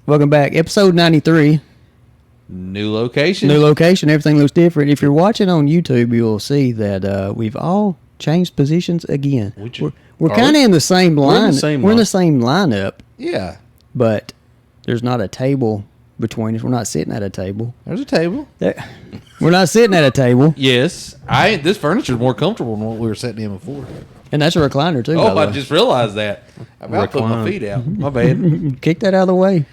Welcome back. Episode 93. New location. New location. Everything looks different. If you're watching on YouTube, you'll see that we've all changed positions again. We're kind of in the same line. We're in the same lineup. Yeah. But there's not a table between us. We're not sitting at a table. There's a table. We're not sitting at a table. Yes. This furniture is more comfortable than what we were sitting in before. And that's a recliner, too. Oh, I just realized that. I'm about to put my feet out. My bad. Kick that out of the way.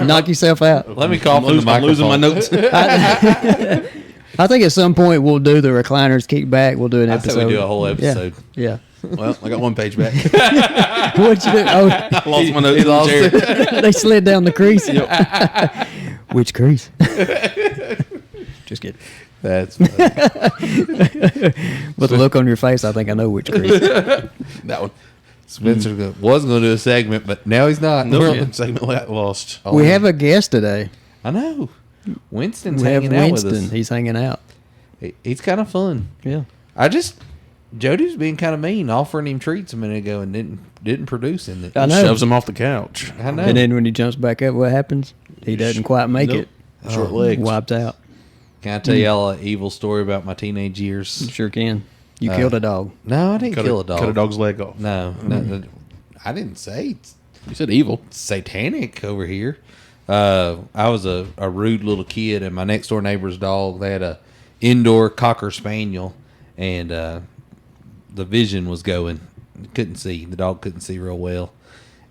Knock yourself out. Let me cough in the microphone. I'm losing my notes. I think at some point we'll do the recliners kick back. We'll do an episode. I said we do a whole episode. Yeah. Well, I got one page back. What'd you do? Oh, I lost my notes in the chair. They slid down the crease. Which crease? Just kidding. That's funny. With the look on your face, I think I know which crease. That one. Spencer was going to do a segment, but now he's not. Nope. Segment lost. We have a guest today. I know. Winston's We have hanging out Winston. with us. He's hanging out. He's kind of fun. Yeah. Jody was being kind of mean, offering him treats a minute ago and didn't produce in I know. Shoves him off the couch. I know. And then when he jumps back up, what happens? He doesn't quite make Nope. it. Short legs. Wiped out. Can I tell y'all an evil story about my teenage years? Sure can. You killed a dog. No, I didn't kill a dog. Cut a dog's leg off. No, I didn't say it's You said evil. satanic over here. I was a rude little kid, and my next door neighbor's dog, they had a indoor Cocker Spaniel, and the vision was going. Couldn't see. The dog couldn't see real well.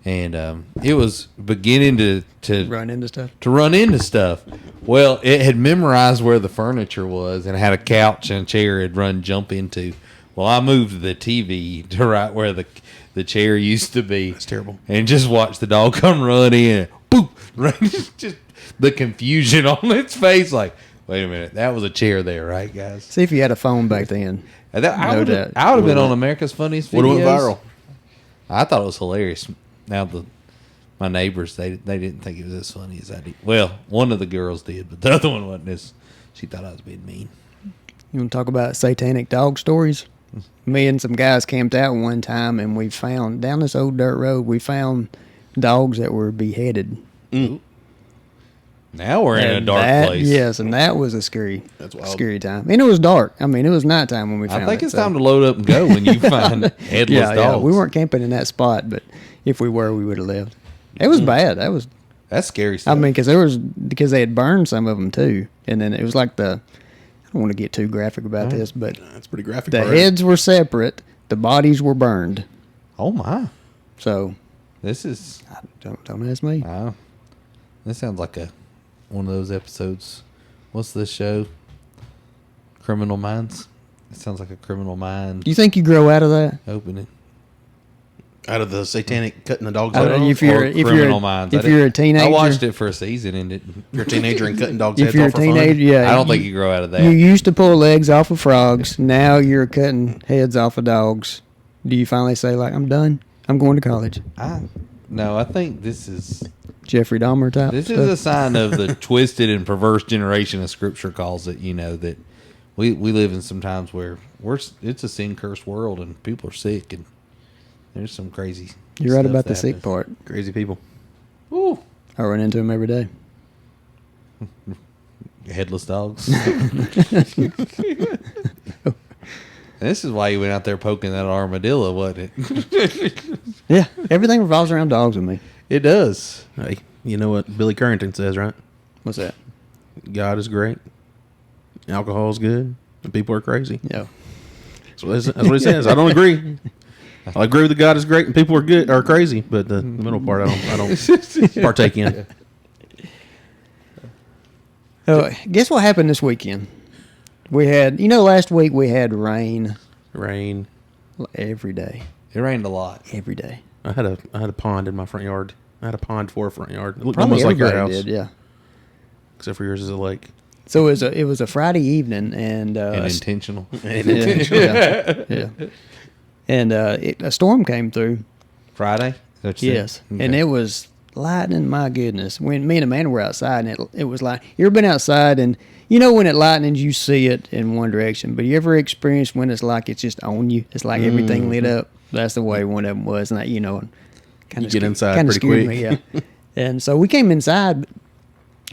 And it was beginning to Run into stuff. Well, it had memorized where the furniture was and had a couch and a chair it'd jump into. Well, I moved the TV to right where the chair used to be. That's terrible. And just watched the dog come run in. Boop! Run, just the confusion on its face. Like, wait a minute. That was a chair there, right, guys? See if you had a phone back then. I would have been on America's Funniest Videos. Would have went viral. I thought it was hilarious. Now my neighbors, they didn't think it was as funny as I did. Well, one of the girls did, but the other one wasn't as. She thought I was being mean. You want to talk about satanic dog stories? Me and some guys camped out one time, and we found, down this old dirt road, we found dogs that were beheaded. Now we're in a dark place. Yes, and that was a scary time. And it was dark. I mean, it was nighttime when we found it. I think it's time to load up and go when you find headless dogs. Yeah, we weren't camping in that spot, but if we were, we would have left. It was bad. That's scary stuff. I mean, because they had burned some of them too, and then it was like I don't want to get too graphic about this, but That's pretty graphic. the heads were separate, the bodies were burned. Oh my! So This is. don't ask me. This sounds like one of those episodes. What's this show? Criminal Minds. It sounds like a Criminal Mind Do you think you grow out of that? opening. Out of the satanic cutting the dog's I head don't off. know if Criminal Minds. If you're a teenager, I watched it for a season and it. You're a teenager and cutting dogs' If heads you're a off for teenager, fun. yeah, I don't think you grow out of that. You used to pull legs off of frogs. Now you're cutting heads off of dogs. Do you finally say, like, I'm done? I'm going to college. No, I think this is Jeffrey Dahmer type. This is a sign of the twisted and perverse generation as Scripture calls it. You know that we live in some times where it's a sin cursed world and people are sick and there's some crazy. You're right stuff about the that sick happens. part. Crazy people. Ooh, I run into them every day. headless dogs. This is why you went out there poking that armadillo, wasn't it? Yeah, everything revolves around dogs with me. It does. Hey, you know what Billy Currington says, right? What's that? God is great. Alcohol is good. And people are crazy. Yeah. That's what he says. I don't agree. I agree with the God is great and people are crazy, but the middle part I don't partake in. Guess what happened this weekend? We had, last week we had rain Rain. every day. It rained a lot. Every day. I had a pond in my front yard. I had a pond for a front yard. It looked Probably almost like your house, everybody did, yeah. except for yours is a lake. So it was a Friday evening and Intentional. yeah. And a storm came through. Friday? That's it? Yes, Okay. and it was lightning. My goodness, when me and Amanda were outside, and it was like, you ever been outside and when it lightens, you see it in one direction, but you ever experienced when it's like it's just on you? It's like everything lit up. That's the way one of them was, and that kind of get inside pretty scared quick. me. Yeah, And so we came inside.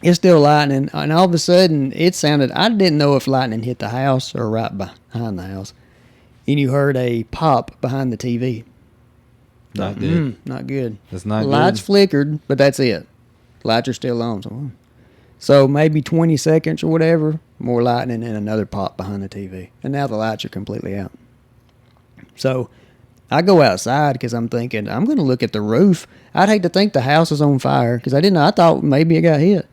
It's still lightning, and all of a sudden it sounded. I didn't know if lightning hit the house or right behind the house. And you heard a pop behind the TV. Not good. Not good. It's not Lights good. flickered, but that's it. Lights are still on. So maybe 20 seconds or whatever, more lightning and another pop behind the TV. And now the lights are completely out. So I go outside because I'm thinking, I'm going to look at the roof. I'd hate to think the house is on fire because I didn't know. I thought maybe it got hit.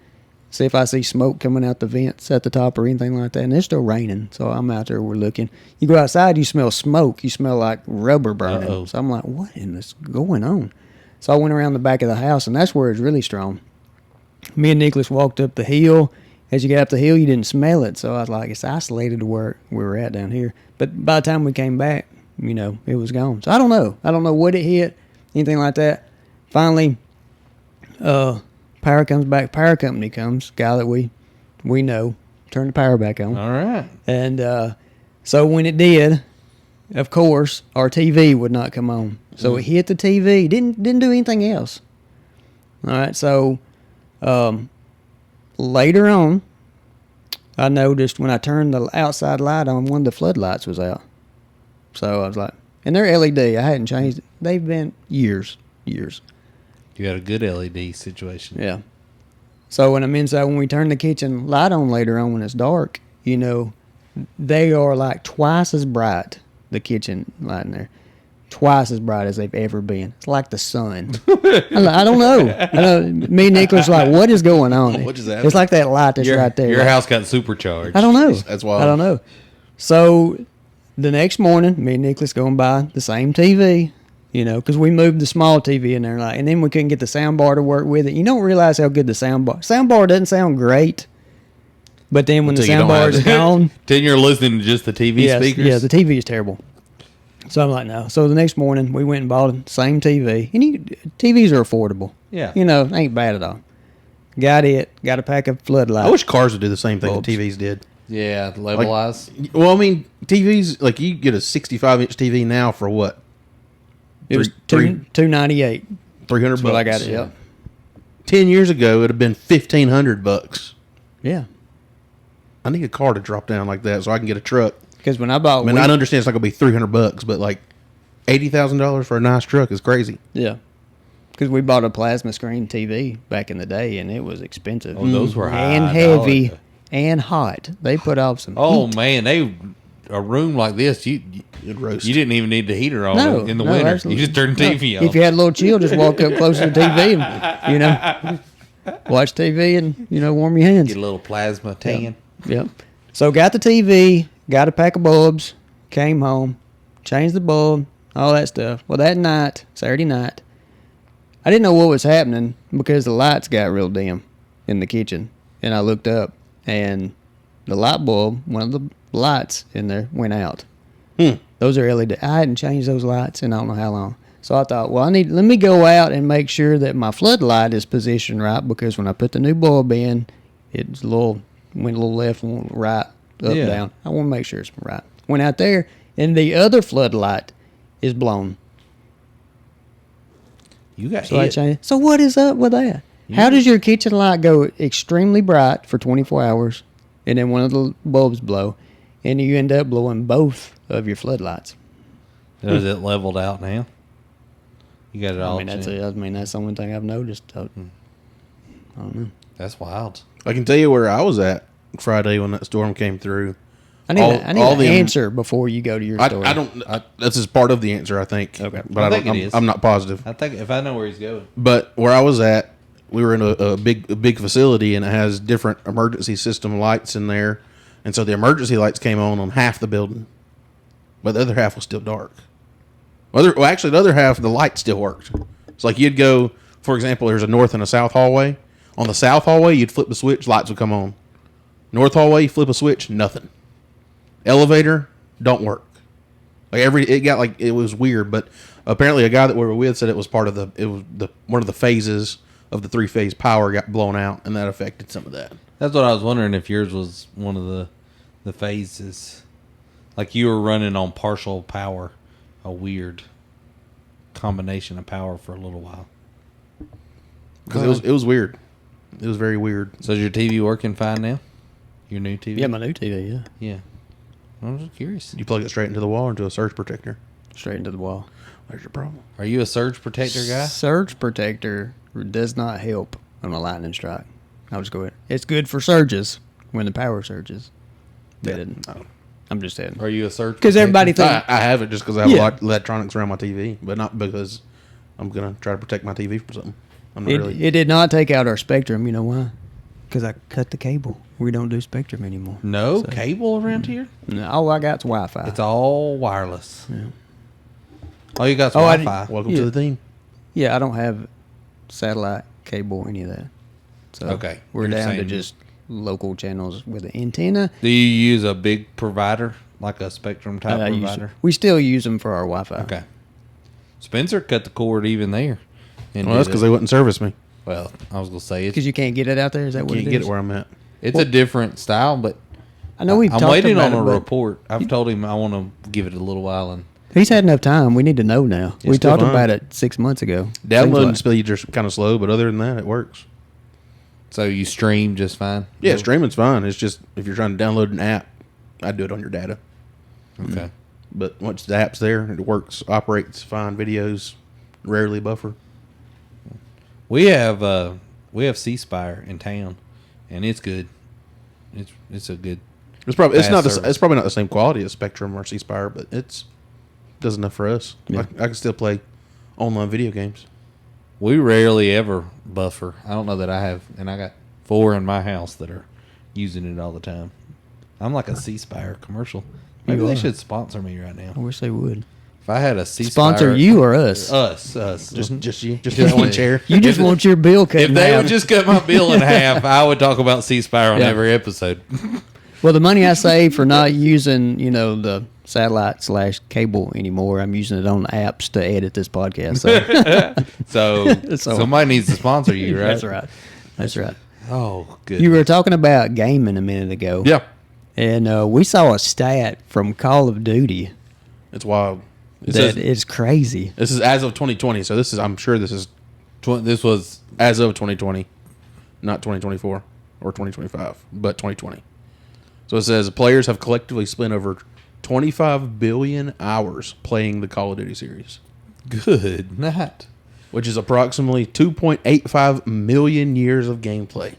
See if I see smoke coming out the vents at the top or anything like that. And it's still raining, so I'm out there. We're looking. You go outside, you smell smoke. You smell like rubber burning. Uh-oh. So I'm like, what is going on? So I went around the back of the house, and that's where it's really strong. Me and Nicholas walked up the hill. As you got up the hill, you didn't smell it. So I was like, it's isolated to where we were at down here. But by the time we came back, it was gone. So I don't know. I don't know what it hit, anything like that. Finally, power comes back. Power company comes. Guy that we know. Turn the power back on. All right. And so when it did, of course, our TV would not come on. So it hit the TV. Didn't do anything else. All right. So later on, I noticed when I turned the outside light on, one of the floodlights was out. So I was like, and they're LED. I hadn't changed it. They've been years. You got a good LED situation. Yeah. So when I'm inside, when we turn the kitchen light on later on when it's dark, they are like twice as bright, the kitchen light in there, twice as bright as they've ever been. It's like the sun. I don't know. Me and Nicholas like, what is going on? What is that? It's like that light that's right there. Your Like, house got supercharged. I don't know. That's wild. I don't know. So the next morning, me and Nicholas going by the same TV, because we moved the small TV in there, and then we couldn't get the sound bar to work with it. You don't realize how good the sound bar doesn't sound great, but then when the Until you sound don't bar have is it. gone, Then you're listening to just the TV speakers. yeah, the TV is terrible. So I'm like, no. So the next morning, we went and bought the same TV, and TVs are affordable. Yeah. Ain't bad at all. Got a pack of floodlights. I wish cars would do the same thing Bulbs. that TVs did. Yeah, levelize. Well, I mean, TVs, like you get a 65-inch TV now for what? It was three- $298. 300 That's bucks. what I got it. Yep. 10 years ago, it'd have been $1,500. Yeah. I need a car to drop down like that so I can get a truck. Because when I bought, I mean, I understand it's not gonna be $300, but like $80,000 for a nice truck is crazy. yeah, because we bought a plasma screen TV back in the day, and it was expensive. Oh, those were high and heavy dollar. and hot. They put off some. Oh heat. man, a room like this, you roast. didn't even need the heater on No, in the no, winter. absolutely. You just turn the TV on. If you had a little chill, just walk up close to the TV and watch TV and warm your hands. Get a little plasma tan. Yep. So got the TV, got a pack of bulbs, came home, changed the bulb, all that stuff. Well, that night, Saturday night, I didn't know what was happening because the lights got real dim in the kitchen. And I looked up, and the light bulb, one of the lights in there, went out. Those are LED. I hadn't changed those lights in I don't know how long. So I thought, well, let me go out and make sure that my floodlight is positioned right, because when I put the new bulb in, went a little left, a little right, up, Yeah. down. I want to make sure it's right. Went out there, and the other floodlight is blown. You got So I hit. changed. So what is up with that? How does your kitchen light go extremely bright for 24 hours, and then one of the bulbs blow, and you end up blowing both of your floodlights? Is it leveled out now? You got it all. That's changed. that's the only thing I've noticed. I don't know. That's wild. I can tell you where I was at Friday when that storm came through. I need an answer before you go to your story. I don't. This is part of the answer, I think. Okay. but I I think don't. it is. I'm not positive. I think if I know where he's going. But where I was at, we were in a big facility, and it has different emergency system lights in there. And so the emergency lights came on half the building, but the other half was still dark. Well, actually, the other half, the light still worked. It's like you'd go, for example, there's a north and a south hallway. On the south hallway, you'd flip the switch, lights would come on. North hallway, you flip a switch, nothing. Elevator, don't work. It was weird, but apparently a guy that we were with said it was one of the phases of the 3-phase power got blown out, and that affected some of that. That's what I was wondering, if yours was one of the phases, like you were running on partial power, a weird combination of power for a little while. because it was weird. It was very weird. So is your TV working fine now? Your new TV? Yeah, my new TV. Yeah, Yeah. I was just curious. You plug it straight into the wall or into a surge protector. straight into the wall. There's your problem. Are you a surge protector guy? Surge protector does not help on a lightning strike. I'll just go ahead. It's good for surges when the power surges. I'm just saying. Are you a surge? Because everybody protector? thinks I have it just because I have a Yeah. lot of electronics around my TV, but not because I'm gonna try to protect my TV from something. I'm not really. it did not take out our Spectrum. You know why? Because I cut the cable. We don't do Spectrum anymore. No So- cable around here. No, all I got's Wi-Fi. It's all wireless. Yeah. All you got is Oh, I Wi-Fi. Welcome Yeah. to the team. Yeah, I don't have satellite cable, any of that. So Okay, we're you're down to saying- just local channels with an antenna. Do you use a big provider, like a Spectrum type provider? We still use them for our Wi-Fi. Okay. Spencer cut the cord even there. And Well, that's did because it. they wouldn't service me. Well, I was gonna say Because you can't get it out there. Is that what Can't it get is? it where I'm at. it's a different style, but I know we've I'm talked waiting about on a it, but report. I've told him I want to give it a little while, and He's had enough time. We need to know now. It's We still talked fine. about it 6 months ago. Downloading Seems speeds are kind of slow, but other than that, it works. so you stream just fine. Yeah, streaming's fine. It's just if you're trying to download an app, I'd do it on your data. Okay. But once the app's there, it works, operates fine. Videos rarely buffer. We have C Spire in town, and it's good. It's a good. It's probably Fast service. it's probably not the same quality as Spectrum or C Spire, but it's does enough for us. Yeah. I can still play online video games. We rarely ever buffer. I don't know that I have, and I got 4 in my house that are using it all the time. I'm like a C Spire commercial. Maybe You they are. should sponsor me right now. I wish they would. If I had a C Sponsor Spire, you or us? us, Just you, just that one chair. You just want your bill cut If in they half. would just cut my bill in half, I would talk about C Spire on Yeah. every episode. Well, the money I save for not using, the satellite / cable anymore, I'm using it on apps to edit this podcast. So So somebody needs to sponsor you, right? That's right. That's right. Oh, good. You were talking about gaming a minute ago. Yeah, And we saw a stat from Call of Duty it's wild. It that says is crazy. this is as of 2020, so I'm sure this is This was as of 2020, not 2024 or 2025, but 2020. So it says players have collectively spent over 25 billion hours playing the Call of Duty series, good. Not. which is approximately 2.85 million years of gameplay.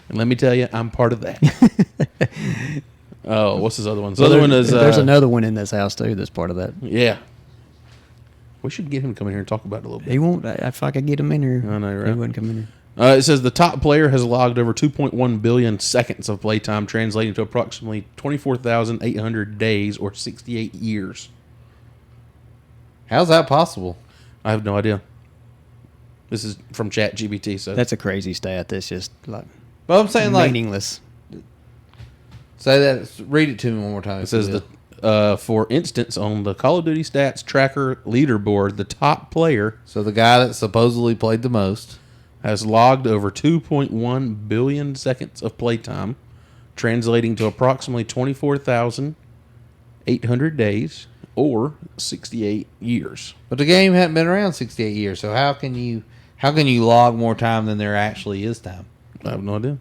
And let me tell you, I'm part of that. Oh, what's this other one? The other one is There's another one in this house too that's part of that. yeah. We should get him to come in here and talk about it a little bit. He won't. If I could get him in here, I know, right? he wouldn't come in here. It says the top player has logged over 2.1 billion seconds of playtime, translating to approximately 24,800 days or 68 years. How's that possible? I have no idea. This is from ChatGPT, so That's a crazy stat. That's just like But I'm saying, like, meaningless. say that. Read it to me one more time. it says for instance, on the Call of Duty stats tracker leaderboard, the top player So the guy that supposedly played the most. has logged over 2.1 billion seconds of playtime, translating to approximately 24,800 days or 68 years. But the game hadn't been around 68 years, so how can you log more time than there actually is time? I have no idea.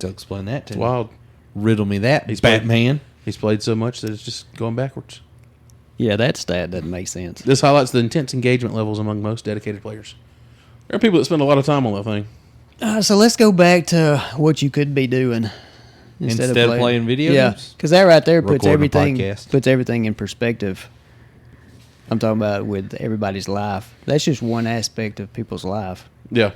So explain that to It's me. wild. Riddle me that, He's played- Batman. He's played so much that it's just going backwards. Yeah, that stat doesn't make sense. This highlights the intense engagement levels among most dedicated players. There are people that spend a lot of time on that thing. So let's go back to what you could be doing Instead of playing video games? because that right there puts Recording a everything in perspective. I'm talking about with everybody's life. That's just one aspect of people's life, Yeah.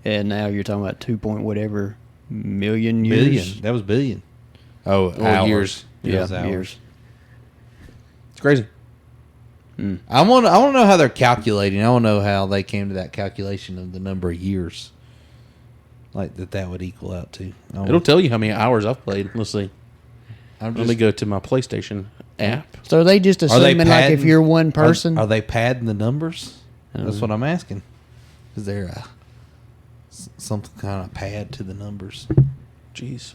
and now you're talking about 2 point whatever million years. Billion. That was billion. Oh, hours. years. Yeah, it was Yeah, hours. years. It's crazy. I want to know how they're calculating. I want to know how they came to that calculation of the number of years, like that would equal out to. It'll tell you how many hours I've played. Let's see. I'm Let me go to my PlayStation app. So are they just Are they assuming like if padding- you're one person? Are they padding the numbers? I That's don't what I'm asking. Is there some kind of pad to the numbers? Jeez.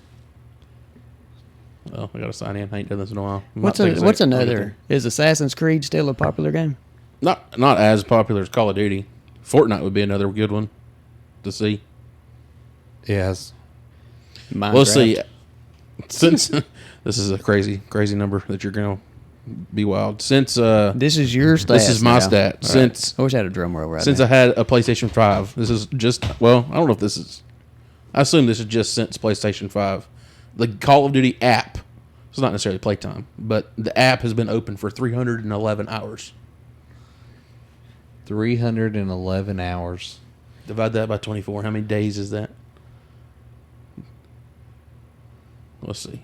Oh, I gotta sign in. I ain't done this in a while. what's another? Is Assassin's Creed still a popular game? Not as popular as Call of Duty. Fortnite would be another good one to see. Yes. Minecraft. We'll see. Since this is a crazy number that you're gonna be wild. Since This is your stat. this is my now. stat. All right. Since I wish I had a drum roll right since now. I had a PlayStation 5, this is just I don't know if this is. I assume this is just since PlayStation 5. The Call of Duty app. It's not necessarily playtime, but the app has been open for 311 hours. 311 hours. Divide that by 24. How many days is that? Let's see.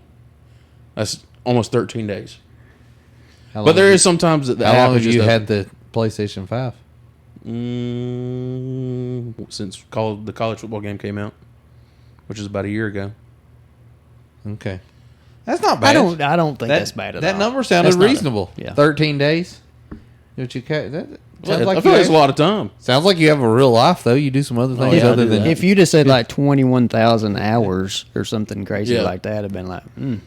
That's almost 13 days. How But long there have is sometimes that the How app long is have just you open. had the PlayStation 5? Since the college football game came out, which is about a year ago. Okay. That's not bad. I don't think that's bad at all. That number sounded That's not a- reasonable. yeah. 13 days? What you that sounds I like feel you like it's a have- lot of time. Sounds like you have a real life though. You do some other things yeah, I other do than that. If you'd have said like 21,000 hours or something crazy Yeah. like that, I'd have been like,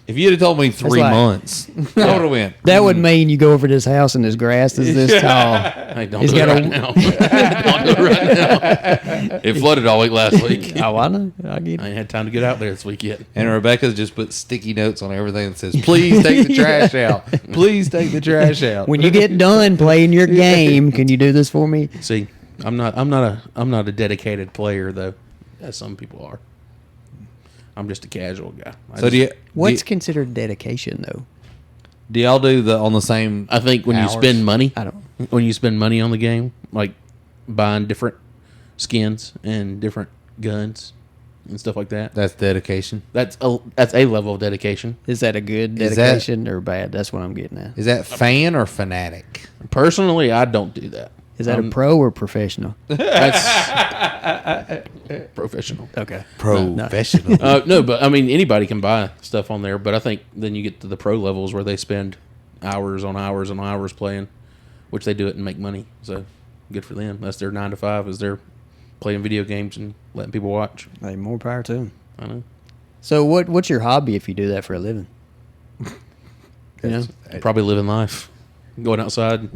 If you'd have told me 3 like- months, I would have went. that would mean you go over to his house and his grass is this tall. Hey, don't He's do it got a- right now. Don't do it right now. It flooded all week last week. Oh, I know. I get I it. ain't had time to get out there this week yet. And Rebecca's just put sticky notes on everything that says, "Please take the trash out. Please take the trash out." When you get done playing your game, can you do this for me? See, I'm not a dedicated player though, as some people are. I'm just a casual guy. So do you? What's do, considered dedication, though? do y'all do the on the same? I think when hours? you spend money, I don't. when you spend money on the game, like buying different skins and different guns and stuff like that, That's dedication. that's a level of dedication. Is that a good Is that- dedication or bad? That's what I'm getting at. Is that fan or fanatic? Personally, I don't do that. Is that a pro or professional? That's professional. Okay. Professional. No, but I mean anybody can buy stuff on there. But I think then you get to the pro levels where they spend hours on hours on hours playing, which they do it and make money. So good for them. That's their 9 to 5. Is they're playing video games and letting people watch. Hey, more power to him. I know. So what's your hobby if you do that for a living? You know? Probably living life, going outside,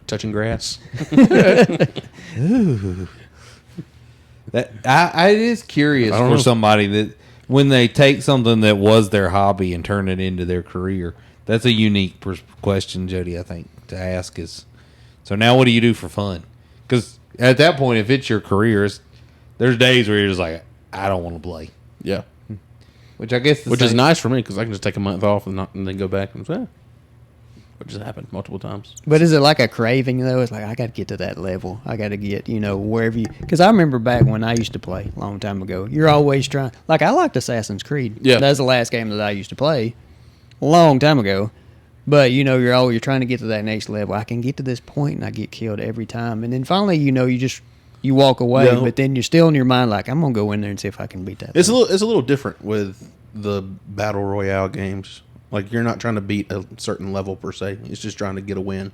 touching grass. That it is curious I don't for know. somebody that when they take something that was their hobby and turn it into their career. That's a unique question, Jody. I think to ask is. So now, what do you do for fun? Because at that point, if it's your career, there's days where you're just like, I don't want to play. Yeah, Which I guess which is nice for me because I can just take a month off and then go back and say, which has happened multiple times. But is it like a craving though? It's like I got to get to that level. I got to get wherever you. Because I remember back when I used to play a long time ago. You're always trying. Like I liked Assassin's Creed. Yeah. That's the last game that I used to play, a long time ago. But you're trying to get to that next level. I can get to this point and I get killed every time. And then finally, you walk away. Yeah. But then you're still in your mind like I'm gonna go in there and see if I can beat that. It's thing. a little different with the battle royale games. Like you're not trying to beat a certain level per se. It's just trying to get a win.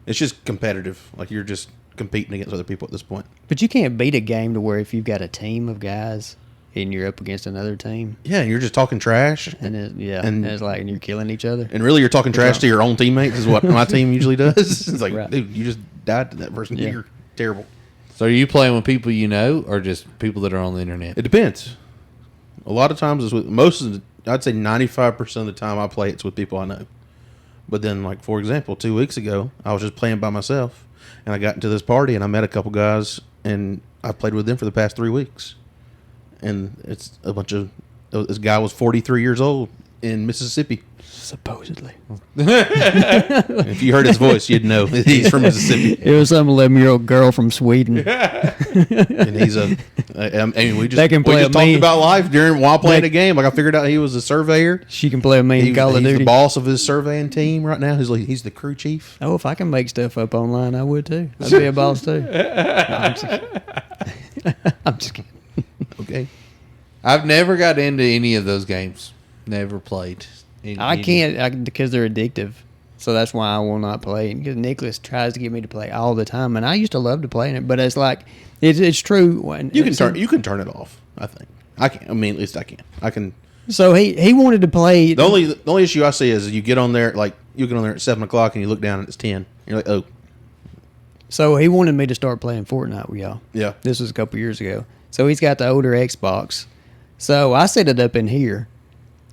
It's just competitive. Like you're just competing against other people at this point. But you can't beat a game to where if you've got a team of guys and you're up against another team, Yeah, and you're just talking trash. and And- it's like and you're killing each other. And really, you're talking trash to your own teammates is what my team usually does. It's like, Right. dude, you just died to that person. Yeah. You're terrible. So are you playing with people you know, or just people that are on the internet? It depends. A lot of times, it's with I'd say 95% of the time I play, it's with people I know. But then, like, for example, 2 weeks ago, I was just playing by myself. And I got into this party, and I met a couple guys, and I played with them for the past 3 weeks. And it's a bunch of... This guy was 43 years old in Mississippi. Supposedly, If you heard his voice, you'd know that he's from Mississippi. it was some 11-year-old girl from Sweden. And he's I mean, we They can just play talked me. about life while playing They- a game. Like I figured out he was a surveyor. She can play with me in Call of He's Duty. the boss of his surveying team right now. He's the crew chief. Oh, if I can make stuff up online, I would too. I'd be a boss too. No, I'm just kidding. I'm just kidding. Okay. I've never got into any of those games. Never played. I can't because they're addictive. So that's why I will not play. Because Nicholas tries to get me to play all the time, and I used to love to play in it. But it's like it's true. When You can turn it off. I think I can. I mean, at least I can. I can. So he wanted to play. The only issue I see is you get on there at 7:00 and you look down and it's 10. You're like, oh, So he wanted me to start playing Fortnite with y'all. Yeah. This was a couple years ago. So he's got the older Xbox. So I set it up in here,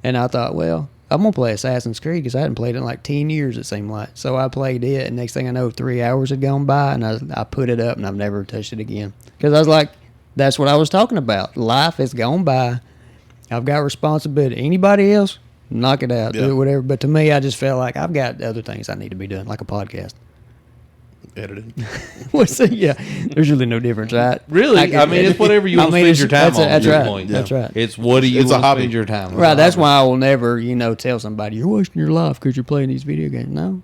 and I thought, well, I'm going to play Assassin's Creed because I hadn't played it in like 10 years, it seemed like. So I played it, and next thing I know, 3 hours had gone by, and I put it up, and I've never touched it again. Because I was like, that's what I was talking about. Life has gone by. I've got responsibility. Anybody else, knock it out, do it, whatever. But to me, I just felt like I've got other things I need to be doing, like a podcast. Editing. Yeah, there's really no difference, right? Really? I mean, it's whatever you want to spend your time on. That's your right. point. That's right. It's what do you It's a want to hobby. spend your time on? Right. That's why I will never, tell somebody you're wasting your life because you're playing these video games. No.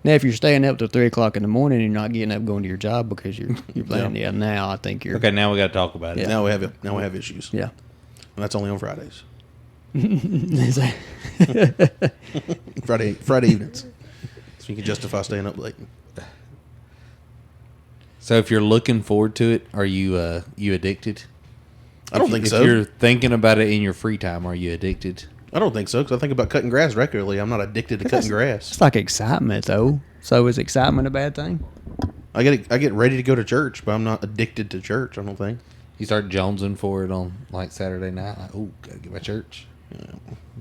Now, if you're staying up till 3 o'clock in the morning and you're not getting up going to your job because you're playing, now I think you're Okay, now we got to talk about it. Now we have issues. Yeah. And that's only on Fridays. It's Friday evenings. So you can justify staying up late. So if you're looking forward to it, are you you addicted? I don't think so. If you're thinking about it in your free time, are you addicted? I don't think so because I think about cutting grass regularly. I'm not addicted to cutting grass. It's like excitement, though. So is excitement a bad thing? I get ready to go to church, but I'm not addicted to church. I don't think. You start jonesing for it on like Saturday night. Like, oh, gotta get my church.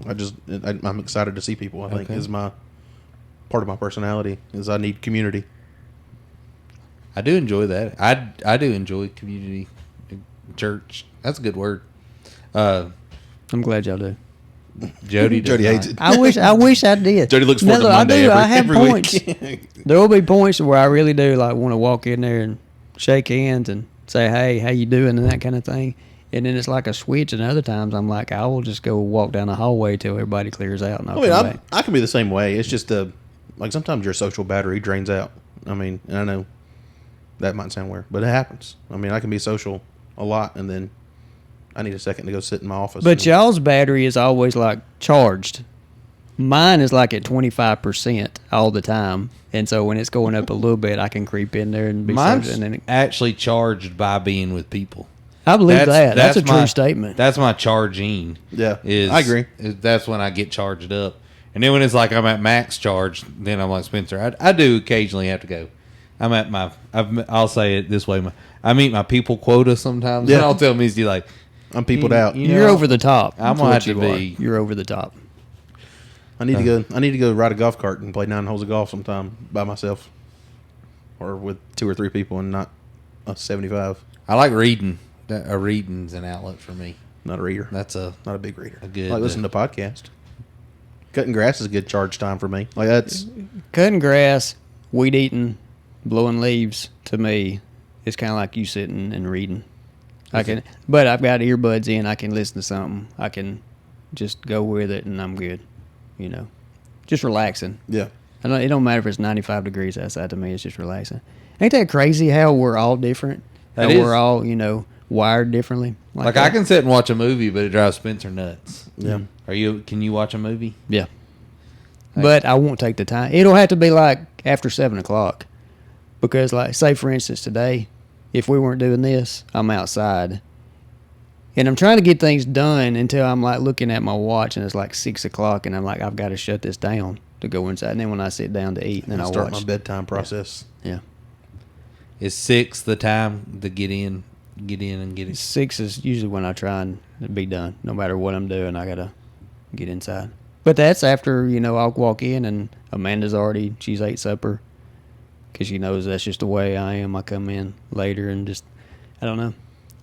I'm excited to see people. I think Okay. is my part of my personality is I need community. I do enjoy that. I do enjoy community, church. That's a good word. I'm glad y'all do. Jody does Jody not. hates it. I wish I did. Jody looks forward to I Monday do. I have every points. week. There will be points where I really do like want to walk in there and shake hands and say, "Hey, how you doing?" and that kind of thing. And then it's like a switch. And other times I'm like, I will just go walk down the hallway till everybody clears out. And I'll come back. I can be the same way. It's just like sometimes your social battery drains out. I mean, and I know that might sound weird, but it happens. I mean, I can be social a lot, and then I need a second to go sit in my office. But y'all's battery is always like charged. Mine is like at 25% all the time. And so when it's going up a little bit, I can creep in there and be Mine's social. And then actually charged by being with people. I believe that. That's a true my- statement. That's my charging. Yeah, is I agree. That's when I get charged up. And then when it's like I'm at max charge, then I'm like Spencer. I do occasionally have to go. I'm at my. I'll say it this way. I meet my people quota sometimes. Yeah. And I'll tell them he's like, I'm peopled out. You're over the top. I'm That's gonna what have to you are. be. You're over the top. I need to go. I need to go ride a golf cart and play 9 holes of golf sometime by myself, or with 2 or 3 people, and not a 75. I like reading. A reading's an outlet for me. Not a reader. That's Not a big reader. a good. I like listening to podcast. Cutting grass is a good charge time for me. Like that's Cutting grass, weed eating, blowing leaves, to me, is kind of like you sitting and reading. But I've got earbuds in. I can listen to something. I can just go with it, and I'm good. Just relaxing. yeah. It don't matter if it's 95 degrees outside to me. It's just relaxing. Ain't that crazy how we're all different? How That is. we're all, wired differently. Like I can sit and watch a movie, but it drives Spencer nuts. Yeah. Can you watch a movie? Yeah. But I won't take the time. It'll have to be like after 7 o'clock. Because, like, say, for instance, today, if we weren't doing this, I'm outside. And I'm trying to get things done until I'm, like, looking at my watch and it's like 6 o'clock. And I'm like, I've got to shut this down to go inside. And then when I sit down to eat, then I'll start watch. my bedtime process. Yeah. Is 6 the time to get in and get it? 6 is usually when I try and be done. No matter what I'm doing, I got to get inside. But that's after, I'll walk in and Amanda's she's ate supper. Because she knows that's just the way I am. I come in later and just, I don't know.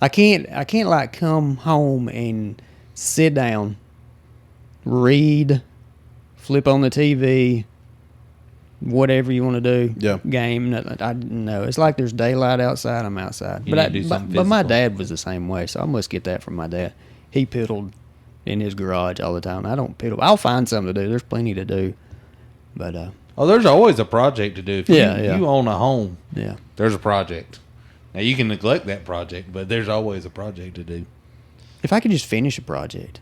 I can't like come home and sit down, read, flip on the TV, whatever you want to do. Yeah. Game. No, it's like there's daylight outside. I'm outside. You need to do something but my physical. dad was the same way, so I must get that from my dad. He piddled in his garage all the time. I don't piddle. I'll find something to do. There's plenty to do. But Oh, there's always a project to do. If Yeah, you own a home, yeah. there's a project. Now you can neglect that project, but there's always a project to do. If I could just finish a project.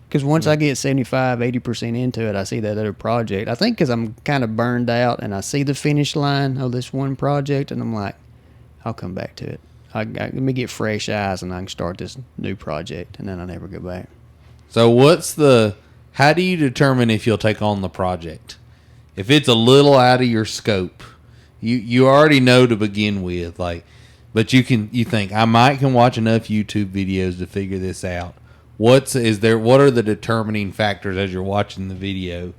Because once I get 75, 80% into it, I see that other project. I think because I'm kind of burned out and I see the finish line of this one project and I'm like, I'll come back to it. Let me get fresh eyes and I can start this new project, and then I never go back. So how do you determine if you'll take on the project? If it's a little out of your scope, You already know to begin with, like, but you think I can watch enough YouTube videos to figure this out. What are the determining factors as you're watching the video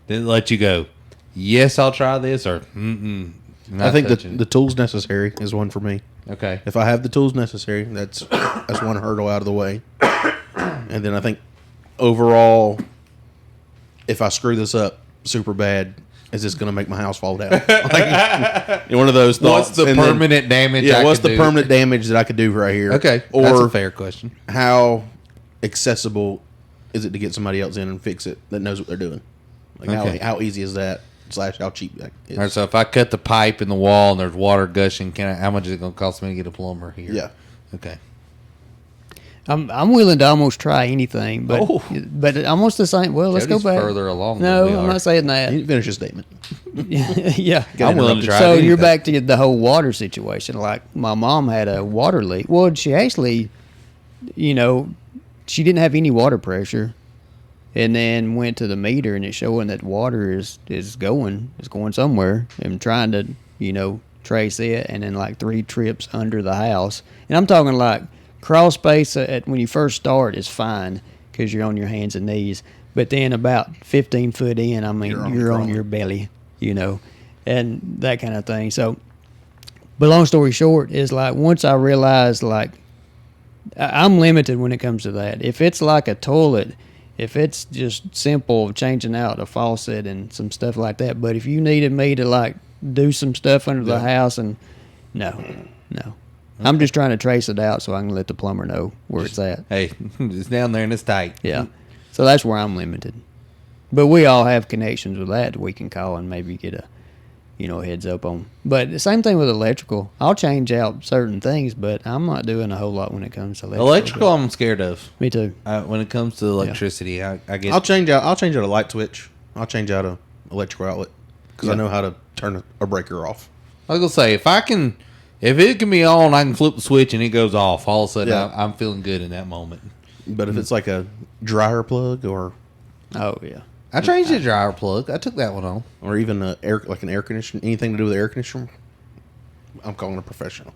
that let you go, yes, I'll try this, or I think the tools necessary is one for me. Okay. If I have the tools necessary, that's one hurdle out of the way. And then I think overall, if I screw this up super bad, is this going to make my house fall down? Like, one of those thoughts. What's the permanent damage? Yeah, what's the permanent damage that I could do right here? Okay, or that's a fair question. How accessible is it to get somebody else in and fix it that knows what they're doing? Like how easy is that? / how cheap that is. All right, so if I cut the pipe in the wall and there's water gushing, how much is it going to cost me to get a plumber here? Yeah. Okay. I'm willing to almost try anything, but almost the same. Well, let's Cody's go back further along. No, than we I'm are. not saying that. You finish your statement. Yeah, I'm willing to try. So anything. you're back to the whole water situation. Like my mom had a water leak. Well, she actually, she didn't have any water pressure, and then went to the meter and it's showing that water is going somewhere. And trying to trace it, and then like 3 trips under the house, and I'm talking like crawl space at when you first start is fine because you're on your hands and knees, but then about 15 foot in, I mean, you're on your belly, and that kind of thing. So, but long story short is like once I realized like I'm limited when it comes to that. If it's like a toilet, if it's just simple changing out a faucet and some stuff like that, but if you needed me to like do some stuff under the house, and no. I'm just trying to trace it out so I can let the plumber know where it's at. Hey, it's down there and it's tight. Yeah. So that's where I'm limited. But we all have connections with that we can call and maybe get a heads up on. But the same thing with electrical. I'll change out certain things, but I'm not doing a whole lot when it comes to Electrical, I'm scared of. Me too. When it comes to electricity, I get. I'll change out a light switch. I'll change out a electrical outlet because I know how to turn a breaker off. I was gonna say if it can be on, I can flip the switch and it goes off. All of a sudden, I'm feeling good in that moment. But if it's like a dryer plug or I changed the dryer plug. I took that one on. Or even an air conditioner, anything to do with the air conditioner, I'm calling a professional.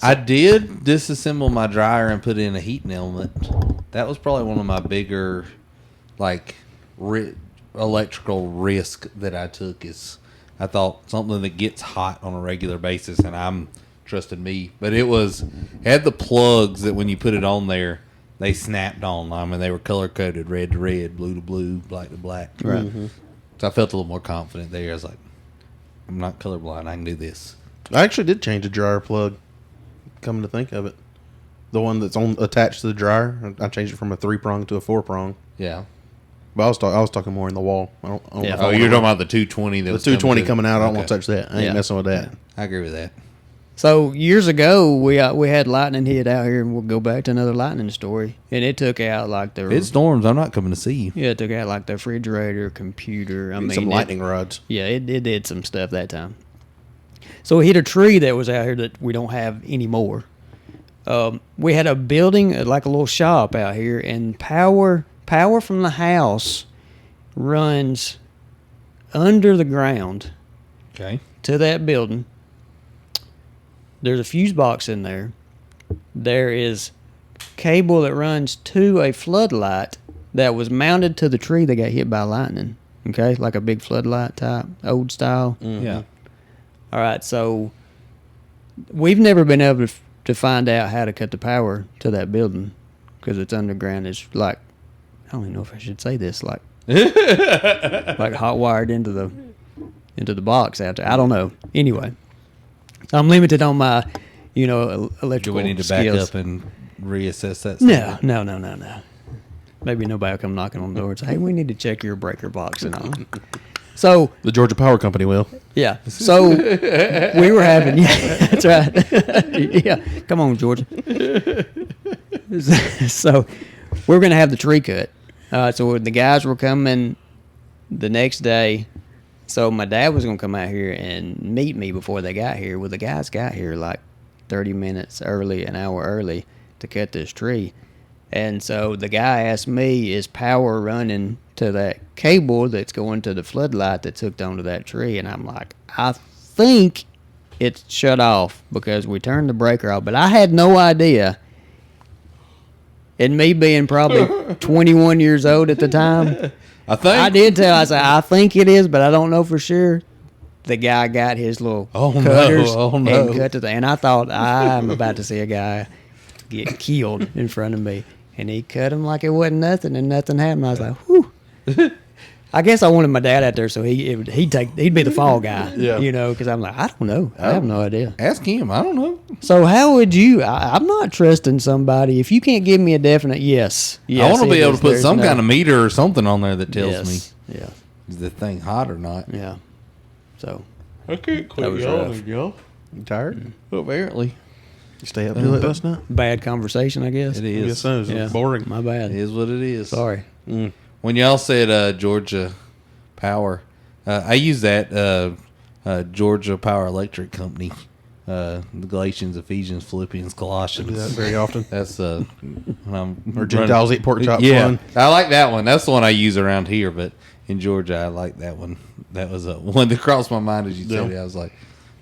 I did disassemble my dryer and put in a heating element. That was probably one of my bigger, electrical risk that I took. Is I thought something that gets hot on a regular basis, and I'm trusted me. But it had the plugs that when you put it on there, they snapped on. I mean, they were color coded, red to red, blue to blue, black to black. Right. Mm-hmm. So I felt a little more confident there. I was like, I'm not colorblind. I can do this. I actually did change a dryer plug. Coming to think of it, the one that's attached to the dryer, I changed it from a 3-prong to a 4-prong. Yeah. But I was talking more in the wall. I don't know if Oh, you're talking about the 220. the 220 coming out. I don't want to touch that. I ain't messing with that. I agree with that. So years ago, we had lightning hit out here, and we'll go back to another lightning story. And it took out like the. If it storms, I'm not coming to see you. Yeah, it took out like the refrigerator, computer. I mean, Some lightning rods. Yeah, it did some stuff that time. So it hit a tree that was out here that we don't have anymore. We had a building, like a little shop out here, and power from the house runs under the ground Okay. to that building. There's a fuse box in there. There is cable that runs to a floodlight that was mounted to the tree that got hit by lightning. Okay, like a big floodlight type, old style. Mm-hmm. Yeah. All right, so we've never been able to find out how to cut the power to that building because it's underground. It's like, I don't even know if I should say this, like hot wired into the box out there. I don't know. Anyway, I'm limited on my, electrical Do we need to back skills. up and reassess that? No. Maybe nobody will come knocking on the door and say, hey, we need to check your breaker box and all. So The Georgia Power Company will. yeah. So we were having that's right. Yeah. Come on, Georgia. So we were gonna have the tree cut. So the guys were coming the next day. So my dad was gonna come out here and meet me before they got here. Well, the guys got here like 30 minutes early, an hour early to cut this tree. And so the guy asked me, is power running to that cable that's going to the floodlight that's hooked onto that tree? And I'm like, I think it shut off because we turned the breaker off. But I had no idea. And me being probably 21 years old at the time, I did tell. I said, I think it is, but I don't know for sure. The guy got his little cutters and cut the thing. And I thought, I'm about to see a guy get killed in front of me. And he cut him like it wasn't nothing, and nothing happened. I was like, whew. I guess I wanted my dad out there so he'd be the fall guy, because I'm like, I don't know. I have no idea. Ask him. I don't know. So how would you? I'm not trusting somebody if you can't give me a definite yes. I want to be able to put some kind of meter or something on there that tells me, is the thing hot or not? Yeah. So I can't quit yawning, y'all. You tired? Well, apparently. You stay up till last night? Bad conversation, I guess. It is. Yes, so. It's boring. My bad. It is what it is. Sorry. When y'all said Georgia Power, I use that Georgia Power Electric Company. The Galatians, Ephesians, Philippians, Colossians. I do that very often. That's when I'm or Gentiles eat pork chops. Yeah, I like that one. That's the one I use around here, but in Georgia, I like that one. That was one that crossed my mind as you said it. I was like,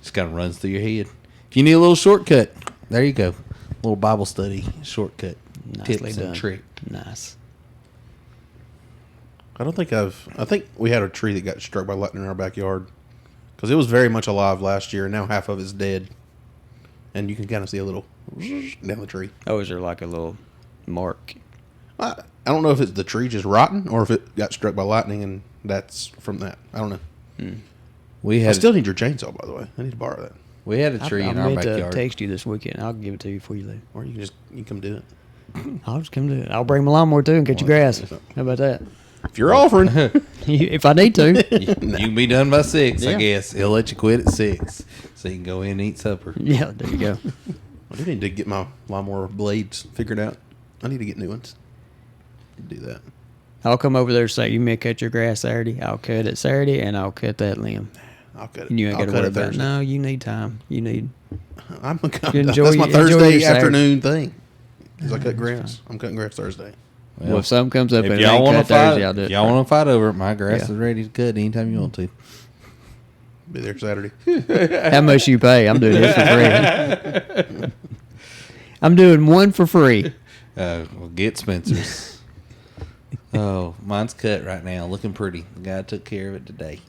just kind of runs through your head. If you need a little shortcut, there you go. A little Bible study shortcut. Nicely tips done. and trick. Nice. I think we had a tree that got struck by lightning in our backyard because it was very much alive last year, and now half of it's dead. And you can kind of see a little down the tree. Oh, is there like a little mark? I don't know if it's the tree just rotten or if it got struck by lightning and that's from that. I don't know. I still need your chainsaw, by the way. I need to borrow that. We had a tree in our backyard. I meant to text you this weekend. I'll give it to you before you leave. Or you can come do it. I'll just come do it. I'll bring my lawnmower too and cut your grass. How about that? If you're offering. If I need to. You can be done by 6, I guess. He'll let you quit at 6 so you can go in and eat supper. Yeah, there you go. I do need to get my lawnmower blades figured out. I need to get new ones. Do that. I'll come over there and say, you may cut your grass Saturday. I'll cut it Saturday, and I'll cut that limb. I'll cut it. And you ain't got to I'll cut worry it about it. Thursday. No, you need time. You need... That's my Thursday afternoon thing. Because I cut grass. I'm cutting grass Thursday. Well, if something comes up and if it y'all ain't want cut to fight, Thursday, I'll do it. if y'all want to fight over it, my grass is ready to cut anytime you want to. Be there Saturday. How much you pay? I'm doing this for free. I'm doing one for free. Well, get Spencer's. Oh, mine's cut right now, looking pretty. The guy took care of it today.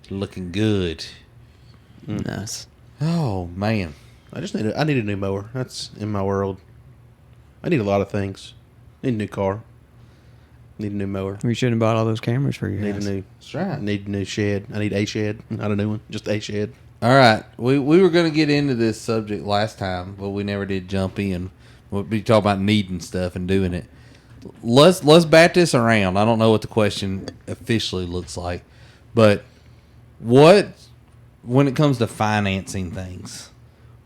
Looking good. Nice. Oh man, I need a new mower. That's in my world. I need a lot of things. Need a new car. Need a new mower. We shouldn't have bought all those cameras for your Need house. that's right. Need a new shed. I need a shed, not a new one. Just a shed. All right, we were going to get into this subject last time, but we never did jump in. We'll be talking about needing stuff and doing it. Let's bat this around. I don't know what the question officially looks like, but when it comes to financing things,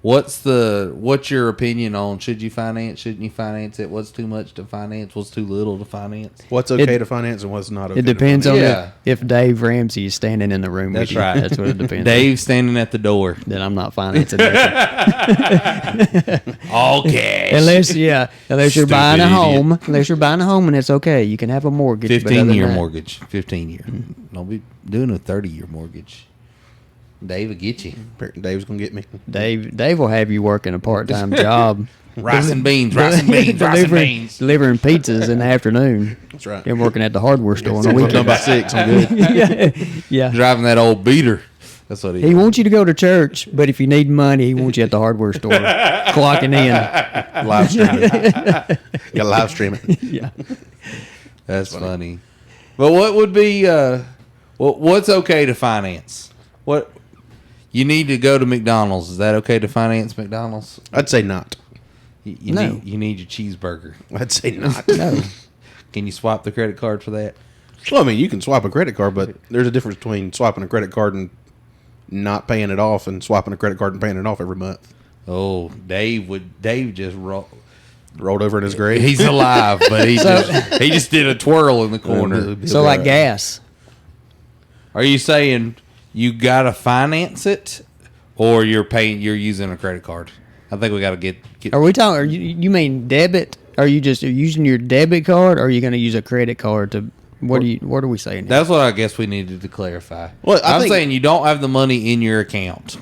what's your opinion on should you finance, shouldn't you finance it? What's too much to finance? What's too little to finance? What's okay to finance and what's not okay. It depends to on finance. if Dave Ramsey is standing in the room That's with you. right. That's what it depends. Dave standing at the door. Then I'm not financing nothing. All cash. Unless you're Stupid buying a idiot. home. Unless you're buying a home and it's okay. You can have a mortgage. 15-year mortgage. 15-year. Don't be doing a 30-year mortgage. Dave will get you. Dave's gonna get me. Dave will have you working a part-time job. Rice and beans. Delivering pizzas in the afternoon. That's right. And working at the hardware store on the I'm done weekend. by 6. I'm good. Yeah. Driving that old beater. That's what He wants you to go to church, but if you need money, he wants you at the hardware store clocking in. Live streaming. Yeah, live streaming. Yeah. That's funny. But what would be what's okay to finance? What you need to go to McDonald's? Is that okay to finance McDonald's? I'd say not. You need your cheeseburger. I'd say not. No. Can you swap the credit card for that? Well, I mean, you can swipe a credit card, but there's a difference between swiping a credit card and not paying it off and swapping a credit card and paying it off every month. Oh, Dave just Rolled over in his grave. He's alive, but he just did a twirl in the corner. So like gas. Are you saying you gotta finance it, or you're using a credit card? I think we gotta get. Are we talking? Are you mean debit? Are you just using your debit card, or are you going to use a credit card to? What are we saying? That's what I guess we needed to clarify. Well, I'm saying you don't have the money in your account.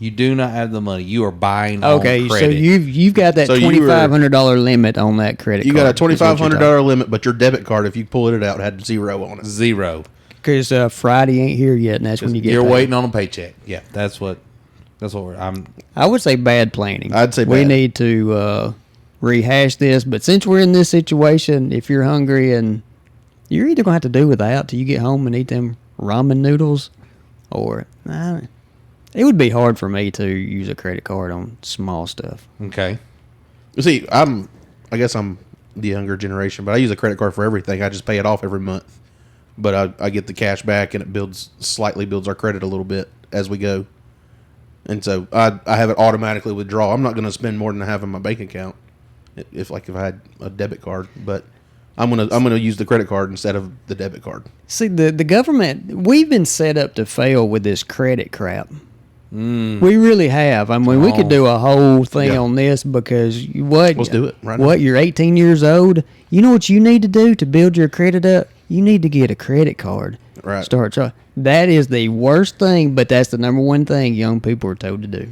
You do not have the money. You are buying on Okay, so credit. you've got that So you were- $2,500 limit on that credit You card. got a $2,500 limit, but your debit card, if you pulled it out, had 0 on it. 0. Because Friday ain't here yet, and that's when you get You're paid. waiting on a paycheck. Yeah, that's what I'm. I would say bad planning. I'd say we bad. need to rehash this. But since we're in this situation, if you're hungry and you're either gonna have to do without till you get home and eat them ramen noodles, or it would be hard for me to use a credit card on small stuff. Okay. You see, I guess I'm the younger generation, but I use a credit card for everything. I just pay it off every month. But I get the cash back, and it slightly builds our credit a little bit as we go. And so I have it automatically withdraw. I'm not going to spend more than I have in my bank account if I had a debit card, but I'm gonna use the credit card instead of the debit card. See, the government, we've been set up to fail with this credit crap. We really have. I mean, we could do a whole thing Yeah. on this because Let's do it right now. What, you're 18 years old? You know what you need to do to build your credit up? You need to get a credit card. Right. That is the worst thing, but that's the number one thing young people are told to do.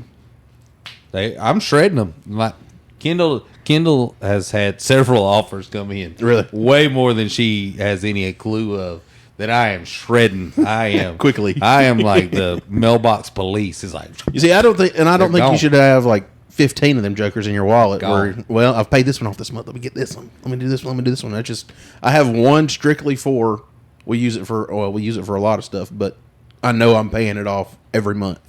I'm shredding them. Like Kendall has had several offers come in. Really? Way more than she has any clue of. That I am shredding. I am Quickly. I am like the mailbox police. It's like, You see, I don't think They're you gone. should have like 15 of them jokers in your wallet. Where, Gone. well, I've paid this one off this month. Let me get this one. Let me do this one. Let me do this one. I have one strictly for. We use it for a lot of stuff, but I know I'm paying it off every month.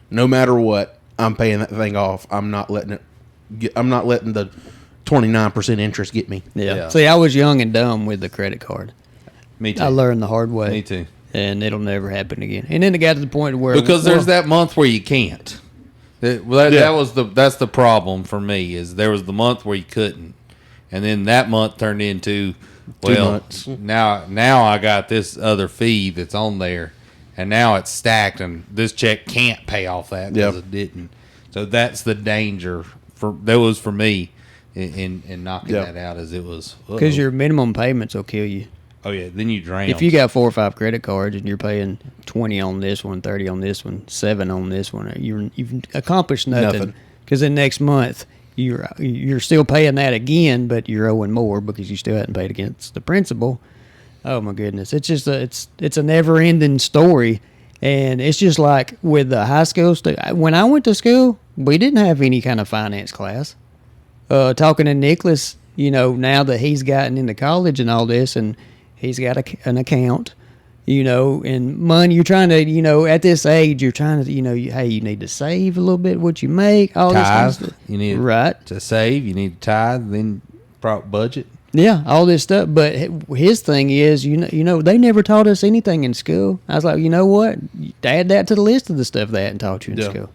No matter what, I'm paying that thing off. I'm not letting the 29% interest get me. Yeah. See, I was young and dumb with the credit card. me too. I learned the hard way. Me too. And it'll never happen again. And then it got to the point where Because there's that month where you can't. That's the problem for me is there was the month where you couldn't, and then that month turned into 2 months. now I got this other fee that's on there, and now it's stacked, and this check can't pay off that because Yep. it didn't. So that's the danger for me in knocking Yep. that out as it was because your minimum payments will kill you. oh yeah, then you drown. If you got 4 or 5 credit cards and you're paying 20 on this one, 30 on this one, 7 on this one, you've accomplished nothing. Nothing. Because then next month you're still paying that again, but you're owing more because you still hadn't paid against the principal. Oh my goodness, it's just it's a never ending story, and it's just like with the high school when I went to school, we didn't have any kind of finance class. Talking to Nicholas, now that he's gotten into college and all this, and he's got an account, and money. You're trying to, at this age, you're trying to, hey, you need to save a little bit what you make. All this kind of tithe, stuff. you need right to save. You need to tithe, then budget. Yeah, all this stuff. But his thing is, they never taught us anything in school. I was like, you know what? Add that to the list of the stuff they hadn't taught you in Yeah. school.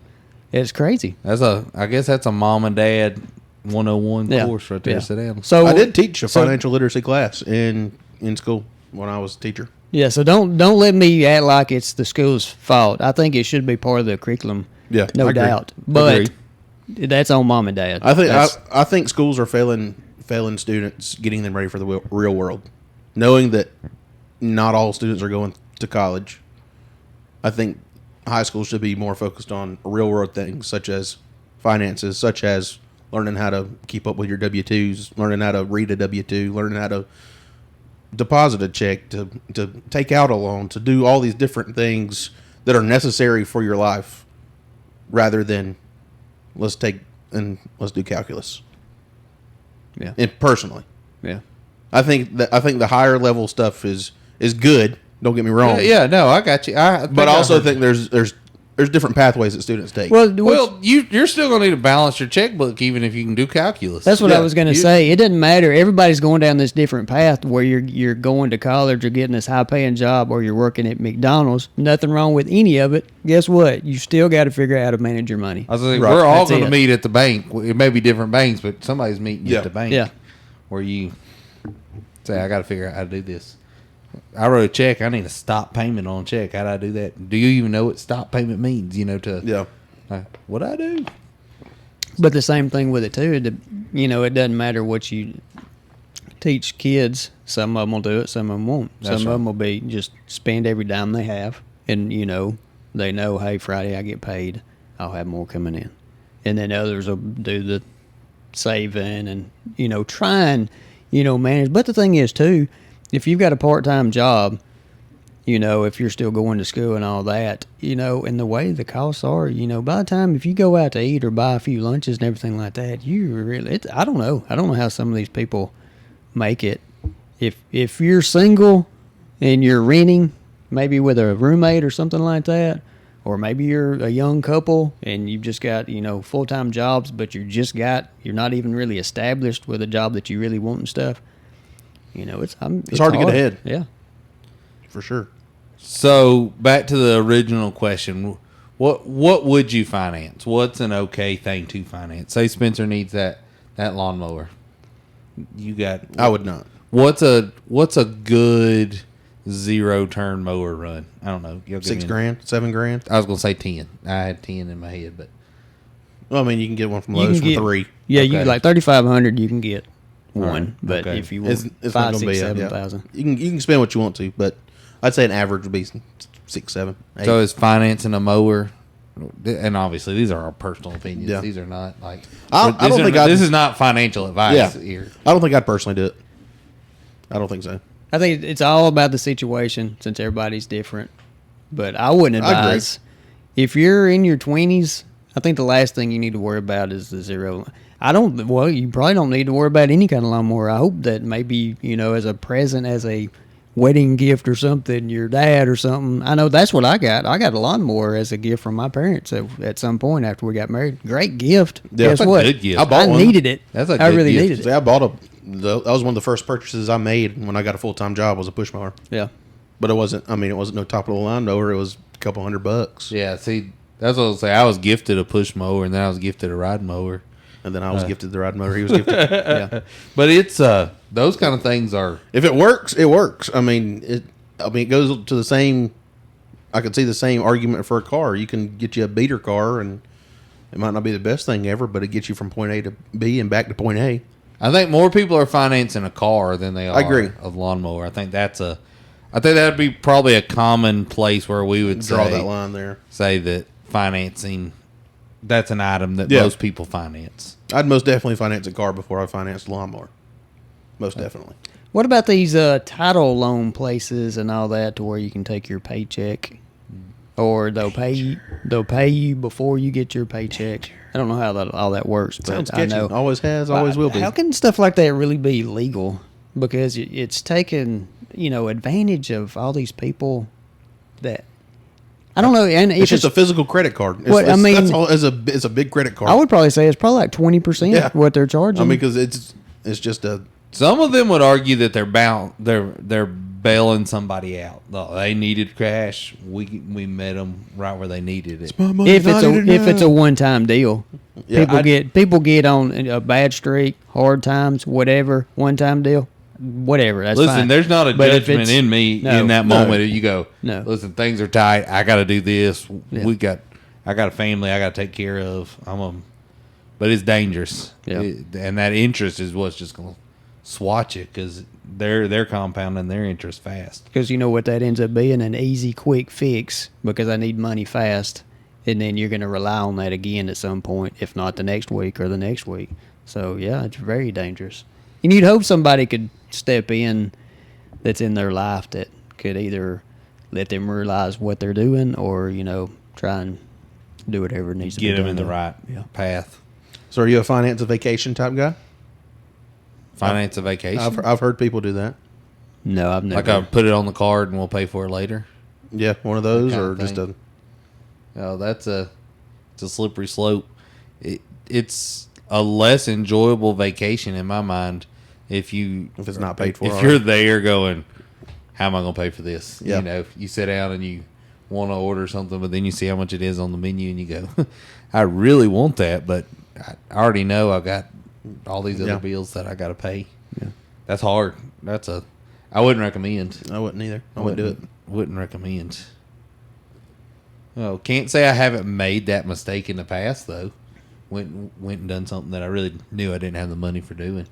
It's crazy. I guess that's a mom and dad 101 Yeah. course right there. Yeah. Sit down. So I did teach a financial literacy class in school when I was a teacher. Yeah, so don't let me act like it's the school's fault. I think it should be part of the curriculum. Yeah, no I agree. doubt. But Agreed. that's on mom and dad. I think schools are failing students, getting them ready for the real world, knowing that not all students are going to college. I think high school should be more focused on real world things such as finances, such as learning how to keep up with your W-2s, learning how to read a W-2, learning how to deposit a check, to take out a loan, to do all these different things that are necessary for your life, rather than let's do calculus. Yeah. And personally, Yeah. I think the higher level stuff is good. Don't get me wrong. Yeah, no, I got you. But I also think there's different pathways that students take. Well, you're still going to need to balance your checkbook even if you can do calculus. that's what I yeah, was going to say. It doesn't matter. Everybody's going down this different path where you're going to college or getting this high-paying job or you're working at McDonald's. Nothing wrong with any of it. Guess what? You still got to figure out how to manage your money. I was saying, Right. we're all That's going to it. meet at the bank. It may be different banks, but somebody's meeting you Yeah. at the bank. Yeah. Where you say, I got to figure out how to do this. I wrote a check. I need a stop payment on a check. How do I do that? Do you even know what stop payment means? yeah. What I do? But the same thing with it too. It doesn't matter what you teach kids. Some of them will do it. Some of them won't. That's Some right. of them will be just spend every dime they have, and they know, hey, Friday I get paid. I'll have more coming in. And then others will do the saving and, try and, manage. But the thing is, too, if you've got a part-time job, if you're still going to school and all that, and the way the costs are, by the time if you go out to eat or buy a few lunches and everything like that, I don't know. I don't know how some of these people make it. If you're single and you're renting, maybe with a roommate or something like that, or maybe you're a young couple and you've just got, full-time jobs, but you're not even really established with a job that you really want and stuff. It's hard to get ahead. Yeah. For sure. So back to the original question, what would you finance? What's an okay thing to finance? Say Spencer needs that lawnmower. I would not. What's a good 0-turn mower run? I don't know. $6,000, $7,000. I was gonna say 10. I had 10 in my head, but Well, I mean, you can get one from Lowe's for $3,000. Yeah, Okay. you like $3,500. You can get one, Right. but Okay. if you want It's five, not gonna six, be 7,000, You can spend what you want to, but I'd say an average would be 6, 7, 8. so is financing a mower, and obviously these are our personal opinions. Yeah. These are not like I don't think this is not financial advice here. I don't think I'd personally do it. I don't think so. I think it's all about the situation since everybody's different. But I wouldn't I agree. advise if you're in your 20s. I think the last thing you need to worry about is the zero. Well, you probably don't need to worry about any kind of lawnmower. I hope that maybe, as a present, as a wedding gift or something, your dad or something. I know that's what I got. I got a lawnmower as a gift from my parents at some point after we got married. Great gift. Yeah, Guess that's a what? good gift. I bought one. needed it. That's a I good really gift. needed it. See, that was one of the first purchases I made when I got a full-time job was a push mower. Yeah. But it wasn't no top of the line mower. It was a couple $100. Yeah, see, that's what I was saying. I was gifted a push mower, and then I was gifted a ride mower. And then I was gifted the ride mower. He was gifted. Yeah. But it's those kind of things are. If it works, it works. I mean, it goes to the same. I could see the same argument for a car. You can get you a beater car, and it might not be the best thing ever, but it gets you from point A to B and back to point A. I think more people are financing a car than they are agree. a lawnmower. I think that'd be probably a common place where we would Draw that line there. say that financing. That's an item that Yeah. most people finance. I'd most definitely finance a car before I financed a lawnmower. Most definitely. What about these title loan places and all that, to where you can take your paycheck, or they'll pay you before you get your paycheck? I don't know how all that works, but Sounds I sketchy. know Always has, always will be. How can stuff like that really be legal? Because it's taken advantage of all these people that I don't know. And It's just a physical credit card. That's all. It's a big credit card. I would probably say it's probably like 20% Yeah. what they're charging. I mean, because it's just a. Some of them would argue that they're bailing somebody out. No, they needed cash. We met them right where they needed it. if it's a one-time deal. Yeah, people get on a bad streak, hard times, whatever, one-time deal, whatever. That's Listen, fine. there's not a But if judgment it's- in me no, in that no. moment. You go, No. listen, things are tight. I got to do this. Yeah. I got a family I got to take care of. But it's dangerous. Yeah. And that interest is what's just going to swatch it, because they're compounding their interest fast. Because you know what that ends up being? An easy, quick fix, because I need money fast. And then you're going to rely on that again at some point, if not the next week or the next week. So, yeah, it's very dangerous. And you'd hope somebody could step in that's in their life that could either let them realize what they're doing or, try and do whatever needs to be Get done. them in the right path. So, are you a finance a vacation type guy? Finance a vacation. I've heard people do that. No, I've never. like I put it on the card and we'll pay for it later. Yeah, one of those, That kind or of just thing. a. Oh, it's a slippery slope. It's a less enjoyable vacation in my mind if it's not paid for. If you're there going, how am I going to pay for this? Yeah. You sit down and you want to order something, but then you see how much it is on the menu and you go, I really want that, but I already know I got all these other bills that I got to pay. Yeah. That's hard. I wouldn't recommend. I wouldn't either. I wouldn't do it. Wouldn't recommend. Oh, can't say I haven't made that mistake in the past though. Went and done something that I really knew I didn't have the money for doing.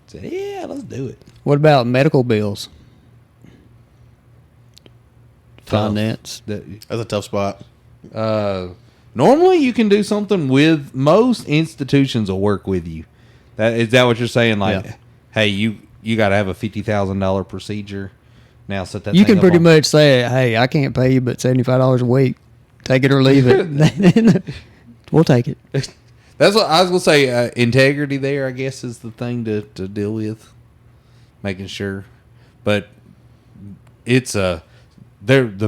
Said, yeah, let's do it. What about medical bills? Tough. Finance. That's a tough spot. Not Normally, you can do something with most institutions will work with you. Is that what you're saying? Like, Yeah. hey, you got to have a $50,000 procedure. Now set that. You thing can up pretty on- much say, hey, I can't pay you but $75 a week. Take it or leave it. We'll take it. That's what I was gonna say. Integrity there, I guess, is the thing to deal with, making sure. But it's the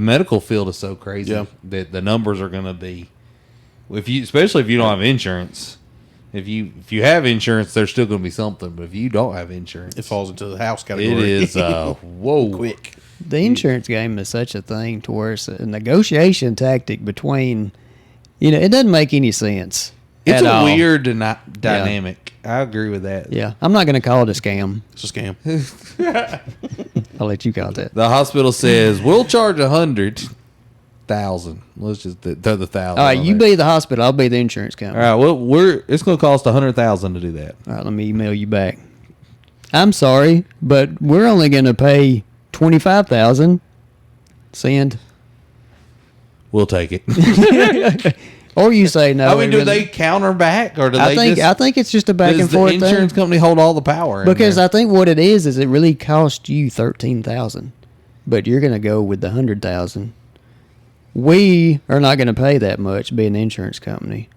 medical field is so crazy that the numbers are gonna be, especially if you don't have insurance. If you have insurance, there's still gonna be something. But if you don't have insurance, It falls into the house category. it is whoa quick. The insurance game is such a thing to where it's a negotiation tactic between, it doesn't make any sense. It's at a all. weird dynamic. I agree with that. Yeah, I'm not going to call it a scam. It's a scam. I'll let you call it that. The hospital says we'll charge 100,000. Let's just throw the 1,000. All right, on you there. be the hospital. I'll be the insurance company. All right. Well, it's going to cost 100,000 to do that. All right, let me email you back. I'm sorry, but we're only going to pay $25,000. Send. We'll take it. Or you say no. I mean, do they counter back, or do I they? think it's just a back Does and the forth insurance thing. company hold all the power? Because I think what it is it really cost you $13,000, but you're going to go with the $100,000. We are not going to pay that much, being an insurance company.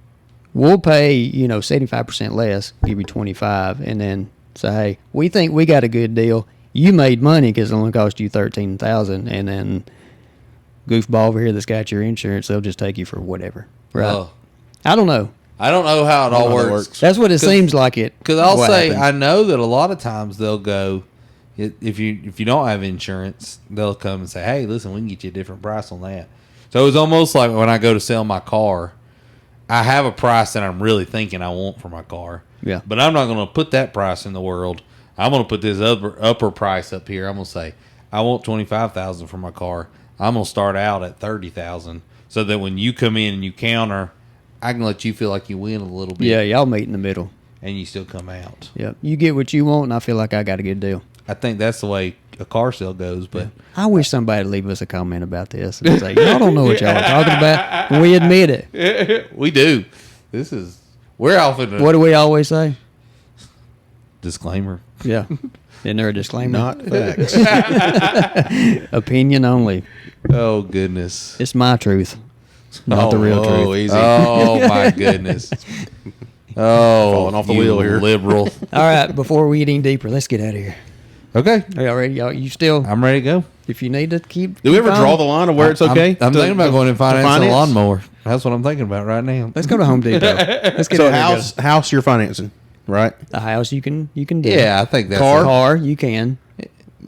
We'll pay 75% less, give you 25, and then say, hey, we think we got a good deal. You made money because it only cost you $13,000, and then goofball over here that's got your insurance, they'll just take you for whatever. Right? I don't know. I don't know how it all works. That's what it seems like it. Because I'll what say happens. I know that a lot of times they'll go, if you don't have insurance, they'll come and say, hey, listen, we can get you a different price on that. So it's almost like when I go to sell my car, I have a price that I'm really thinking I want for my car. Yeah. But I'm not going to put that price in the world. I'm going to put this upper price up here. I'm going to say, I want $25,000 for my car. I'm going to start out at $30,000 so that when you come in and you counter, I can let you feel like you win a little bit. Yeah, y'all meet in the middle. And you still come out. Yep. You get what you want, and I feel like I got a good deal. I think that's the way a car sale goes. But I wish somebody would leave us a comment about this and say, y'all don't know what y'all are talking about. And we admit it. we do. We're off in a What do we always say? disclaimer. Yeah. Isn't there a disclaimer? Not facts. Opinion only. Oh, goodness. It's my truth, not the real truth. Easy. Oh, my goodness. Oh, Falling off the you wheel here. liberal. All right, before we get any deeper, let's get out of here. Okay. Are y'all ready? You still, I'm ready to go. if you need to keep. Do we ever keep draw on, the line of where it's okay? I'm to- thinking about going and to financing a finance? lawnmower. That's what I'm thinking about right now. Let's go to Home Depot. Let's get So out of here. house you're financing, right? The house you can do. Yeah, I think that's Car you can.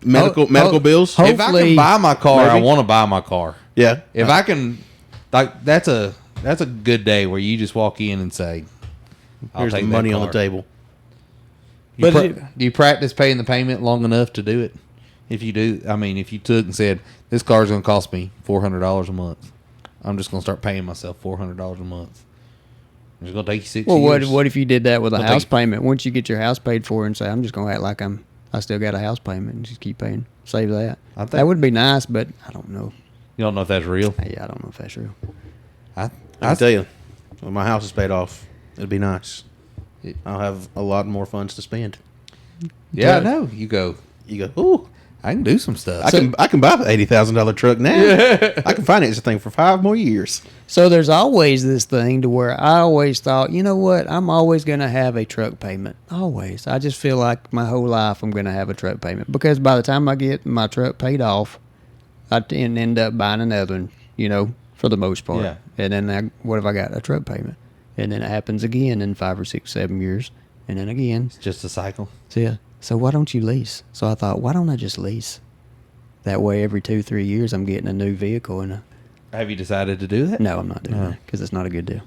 Medical bills. ho- If I Hopefully- can buy my car, I Maybe. want to buy my car. Yeah. If I can, like, that's a good day where you just walk in and say, I'll Here's the take that money on the car. table. Do But you practice paying the payment long enough to do it? If you do, I mean, if you took and said, this car is going to cost me $400 a month, I'm just going to start paying myself $400 a month. It's going to take you 6 Well, years. what if you did that with a I'll house take- payment? Once you get your house paid for and say, I'm just going to act like I still got a house payment and just keep paying. Save that. I think- That would be nice, but I don't know. You don't know if that's real? Yeah, I don't know if that's real. I I tell you, when my house is paid off, it'd be nice. It- I'll have a lot more funds to spend. yeah, I know. You go, You go, ooh, I can do some stuff. I can buy the $80,000 truck now. I can finance the thing for 5 more years. So there's always this thing to where I always thought, you know what, I'm always going to have a truck payment. Always. I just feel like my whole life I'm going to have a truck payment. Because by the time I get my truck paid off, I end up buying another one, for the most part. Yeah. And then what have I got? A truck payment. And then it happens again in 5 or 6, 7 years. And then again. It's just a cycle. So yeah. So why don't you lease? So I thought, why don't I just lease? That way every 2-3 years I'm getting a new vehicle. And Have you decided to do that? no, I'm not doing Oh. that because it's not a good deal.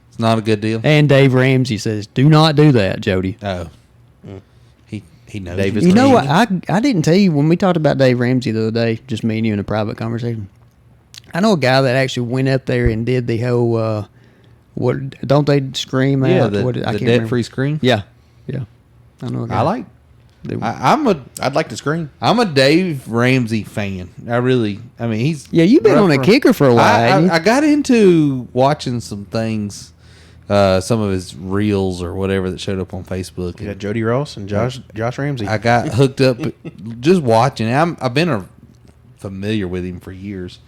It's not a good deal. And Dave Ramsey says, do not do that, Jody. Oh. He knows. Davis You know Ramsey. what? I didn't tell you when we talked about Dave Ramsey the other day, just me and you in a private conversation. I know a guy that actually went up there and did the whole, what, don't they scream Yeah, out? the I can't debt remember. free screen. Yeah. Yeah. I know a guy. I like. I'd like to scream. I'm a Dave Ramsey fan. I mean, he's you've been on a kicker for a while. I got into watching some things, some of his reels or whatever that showed up on Facebook. You got Jody Ross and Josh Ramsey. I got hooked up just watching. I've been familiar with him for years,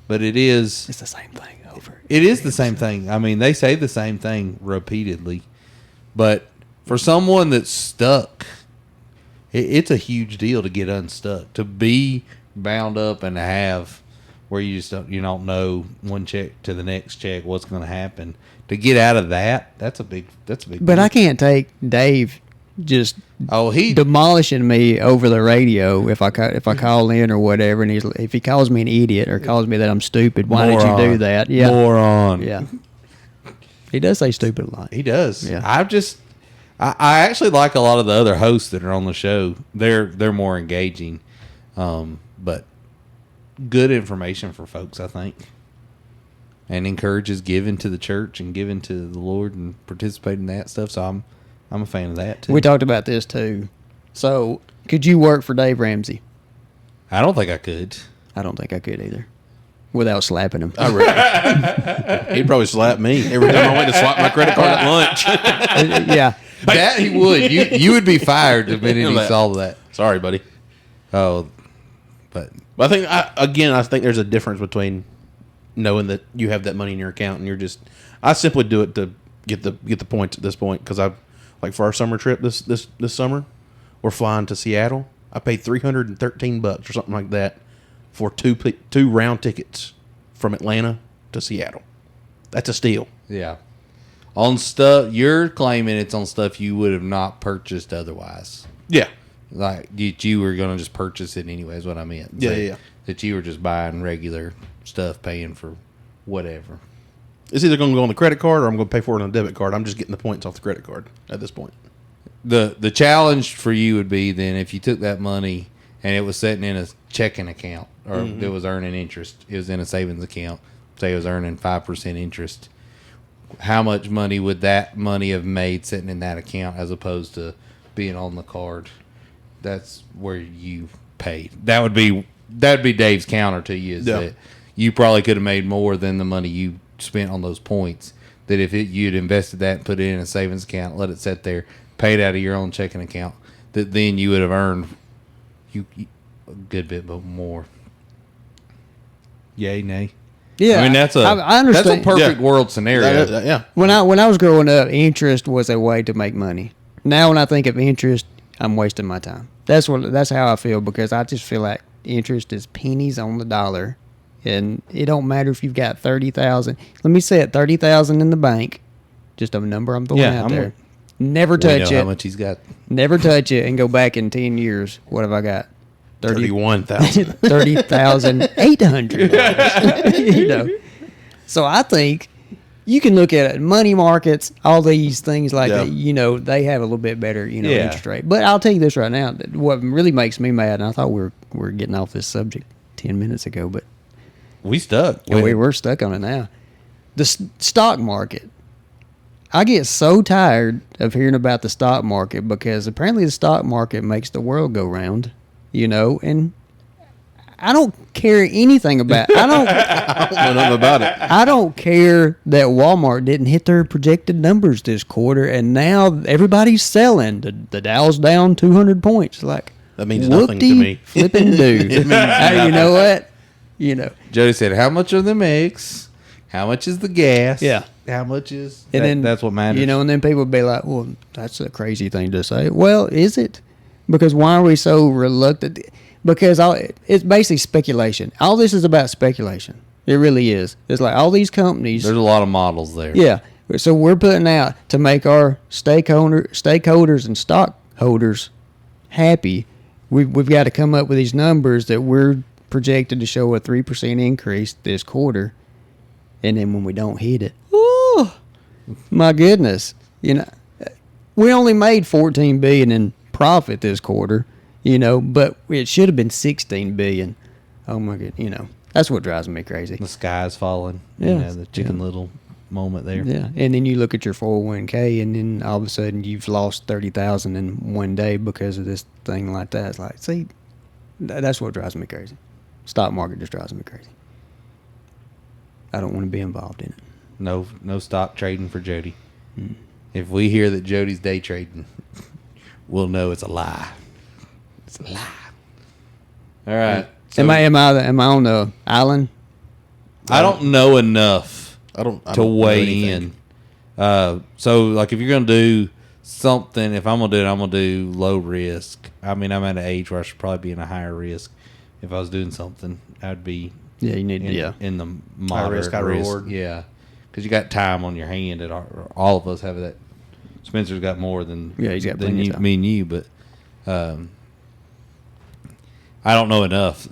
but it's the same thing over. It is the same thing. I mean, they say the same thing repeatedly, but for someone that's stuck, it's a huge deal to get unstuck, to be bound up and to have where you don't know one check to the next check what's going to happen. To get out of that's a big But deal. I can't take Dave just he demolishing me over the radio if I call in or whatever, and if he calls me an idiot or calls me that I'm stupid. Why did you do that? Yeah, moron. Yeah, he does say stupid a lot. He does. Yeah. I actually like a lot of the other hosts that are on the show. They're more engaging, but good information for folks, I think, and encourages giving to the church and giving to the Lord and participating in that stuff. So I'm a fan of that too. We talked about this too. So, could you work for Dave Ramsey? I don't think I could. I don't think I could either, without slapping him. He'd probably slap me every time I went to swap my credit card at lunch. Yeah. That he would. You would be fired the minute he saw that. Sorry, buddy. Oh, but I think I think there's a difference between knowing that you have that money in your account and you're just. I simply do it to get the points at this point because like for our summer trip this summer, we're flying to Seattle. I paid $313 or something like that for two round tickets from Atlanta to Seattle. That's a steal. yeah, on stuff you're claiming it's on stuff you would have not purchased otherwise. Yeah. Like you were going to just purchase it anyway is what I meant. Yeah. That you were just buying regular stuff, paying for whatever. It's either going to go on the credit card or I'm going to pay for it on a debit card. I'm just getting the points off the credit card at this point. The challenge for you would be then if you took that money and it was sitting in a checking account or it was earning interest. It was in a savings account. Say it was earning 5% interest. How much money would that money have made sitting in that account as opposed to being on the card? That's where you paid. That'd be Dave's counter to you is that you probably could have made more than the money you spent on those points. That if you'd invested that and put it in a savings account, let it sit there, paid out of your own checking account, that then you would have earned you a good bit more. Yay, nay. Yeah, I mean I understand. That's a perfect world scenario. Yeah. When I was growing up, interest was a way to make money. Now, when I think of interest, I'm wasting my time. That's how I feel because I just feel like interest is pennies on the dollar, and it don't matter if you've got 30,000. Let me say it, 30,000 in the bank, just a number I'm throwing out there. Never touch How it. much he's got. Never touch it, and go back in 10 years. What have I got? 31,000. 30,800. So I think you can look at it, money markets, all these things like that. They have a little bit better, interest rate. But I'll tell you this right now: that what really makes me mad, and I thought we were getting off this subject 10 minutes ago, but We stuck. we're stuck on it now. The stock market. I get so tired of hearing about the stock market because apparently the stock market makes the world go round. And I don't care anything about. I don't know nothing about it. I don't care that Walmart didn't hit their projected numbers this quarter, and now everybody's selling. The Dow's down 200 points. Like That means nothing to me. Flipping dude. You know what? Jody said, "How much are the mix? How much is the gas? Yeah. How much is?" And then that's what matters. And then people would be like, "Well, that's a crazy thing to say." Well, is it? Because why are we so reluctant? Because it's basically speculation. All this is about speculation. It really is. It's like all these companies. There's a lot of models there. Yeah. So we're putting out to make our stakeholders and stockholders happy. We've got to come up with these numbers that we're projected to show a 3% increase this quarter. And then when we don't hit it, oh, my goodness. We only made $14 billion in profit this quarter, but it should have been $16 billion. Oh my god, that's what drives me crazy. The sky's falling. Yeah. The Chicken Little moment there. Yeah, and then you look at your 401k, and then all of a sudden you've lost 30,000 in one day because of this thing like that. It's like, see, that's what drives me crazy. Stock market just drives me crazy. I don't want to be involved in it. No stock trading for Jody. If we hear that Jody's day trading, we'll know it's a lie. It's a lie. All right. So Am I on the island? I don't know enough I don't to know weigh anything. in. So like if you're gonna do something, if I'm gonna do it, I'm gonna do low risk. I mean, I'm at an age where I should probably be in a higher risk. If I was doing something, I'd be Yeah, you need. in the moderate risk, high reward. Yeah, because you got time on your hand. And all of us have that. Spencer's got more than Yeah, he's got than plenty of you, time. me and you, but I don't know enough.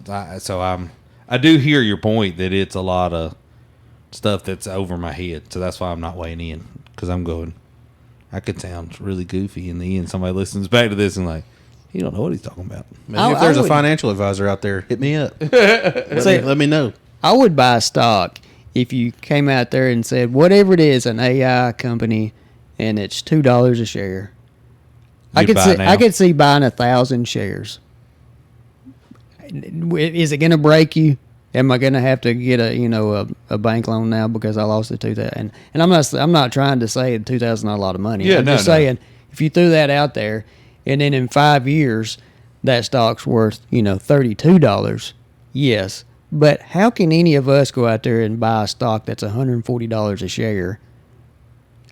I do hear your point that it's a lot of stuff that's over my head. So that's why I'm not weighing in, because I'm going, I could sound really goofy in the end. Somebody listens back to this and like, he don't know what he's talking about. Maybe if there's a financial advisor out there, hit me up. let me know. I would buy stock if you came out there and said, whatever it is, an AI company, and it's $2 a share. You'd buy it now? I could see buying 1,000 shares. Is it going to break you? Am I going to have to get a bank loan now because I lost the 2,000? And I'm not trying to say 2,000 is not a lot of money. Yeah, I'm just saying if you threw that out there, and then in 5 years that stock's worth $32. Yes, but how can any of us go out there and buy a stock that's $140 a share?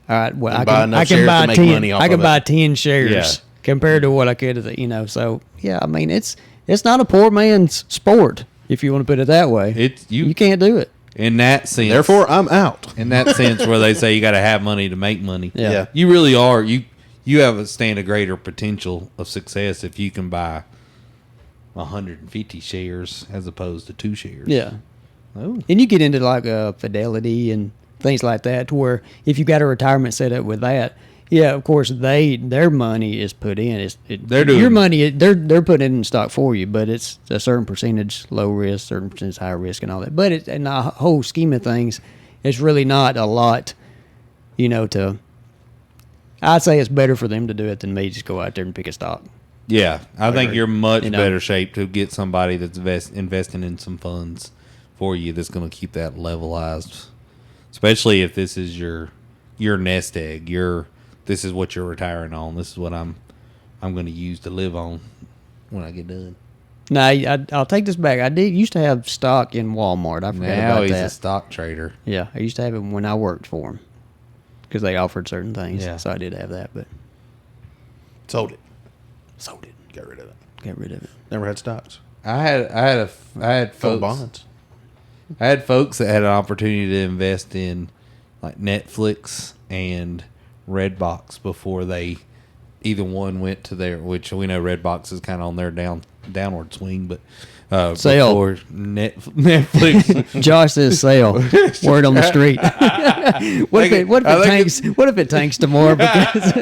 All right, well, I can buy 10. I can buy 10 shares compared to what I could, So yeah, I mean it's not a poor man's sport, if you want to put it that way. You can't do it. In that sense. Therefore, I'm out. In that sense where they say you got to have money to make money. Yeah. You really are. You have a greater potential of success if you can buy 150 shares as opposed to 2 shares. Yeah. Oh. And you get into like Fidelity and things like that, to where if you've got a retirement set up with that, yeah, of course their money is put in. They're doing your money. They're putting it in stock for you, but it's a certain percentage low risk, certain percentage high risk, and all that. But in the whole scheme of things, it's really not a lot. I'd say it's better for them to do it than me just go out there and pick a stock. Yeah, I think agree. you're much better shape to get somebody that's investing in some funds for you that's going to keep that levelized. Especially if this is your nest egg, this is what you're retiring on. This is what I'm going to use to live on when I get done. Now I'll take this back. I used to have stock in Walmart. I forgot Now about he's that. a stock trader. Yeah, I used to have it when I worked for them because they offered certain things. Yeah. So I did have that, but Sold it. sold it. Got rid of it. Got rid of it. Never had stocks. I had Sold folks, bonds. I had folks that had an opportunity to invest in like Netflix and Redbox before they either one went to their, which we know Redbox is kind of on their downward swing, but Sale. before Netflix. Josh says sale. Word on the street. What if it tanks tomorrow because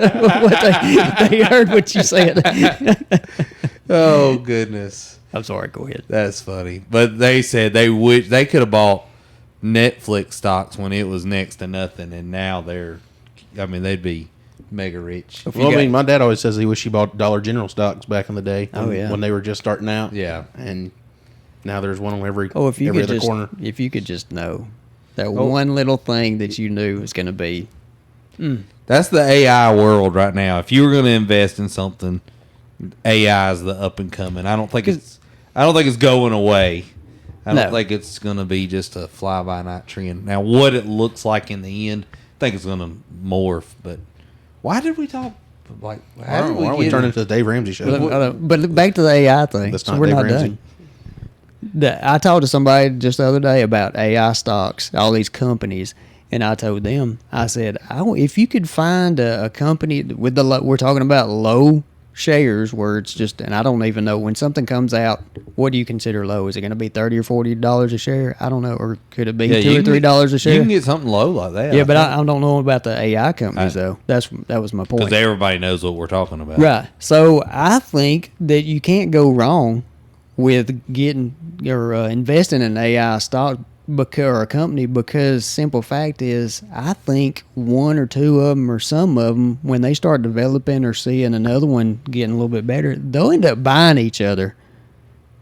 they heard what you said? Oh goodness. I'm sorry. Go ahead. That's funny. But they said they could have bought Netflix stocks when it was next to nothing, and now they'd be mega rich. Well, I mean, my dad always says he wish he bought Dollar General stocks back in the day. When they were just starting out. Yeah. And now there's one on every If you other corner. If you could just know that one little thing that you knew was going to be. That's the AI world right now. If you were going to invest in something, AI is the up and coming. I don't think it's going away. I don't think it's going to be just a fly by night trend. Now, what it looks like in the end, I think it's going to morph. But why did we talk? Like, Why don't we turn into the Dave Ramsey show? But back to the AI thing. That's So not we're Dave not Ramsey. done. I talked to somebody just the other day about AI stocks, all these companies, and I told them, I said, if you could find a company with we're talking about low shares where it's just, and I don't even know when something comes out, what do you consider low? Is it going to be $30 or $40 a share? I don't know, or could it be $2 or $3 a share? You can get something low like that. Yeah, but I don't know about the AI companies though. That was my point. Because everybody knows what we're talking about. Right. So I think that you can't go wrong with getting or investing in AI stock or a company, because simple fact is, I think one or two of them or some of them, when they start developing or seeing another one getting a little bit better, they'll end up buying each other.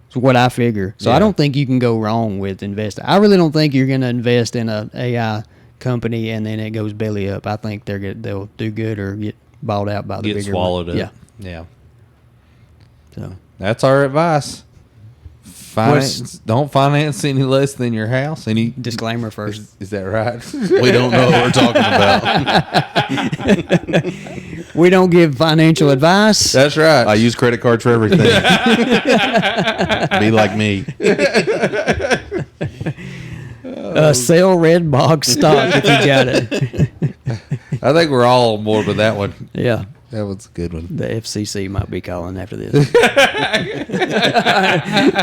That's what I figure. So I don't think you can go wrong with investing. I really don't think you're going to invest in a AI company and then it goes belly up. I think they'll do good or get bought out by the bigger swallowed one. up. Yeah. So That's our advice. Don't finance any less than your house. Any disclaimer first. Is that right? We don't know what we're talking about. We don't give financial advice. That's right. I use credit cards for everything. Be like me. Sell red box stock if you got it. I think we're all on board with that one. Yeah. That was a good one. The FCC might be calling after this.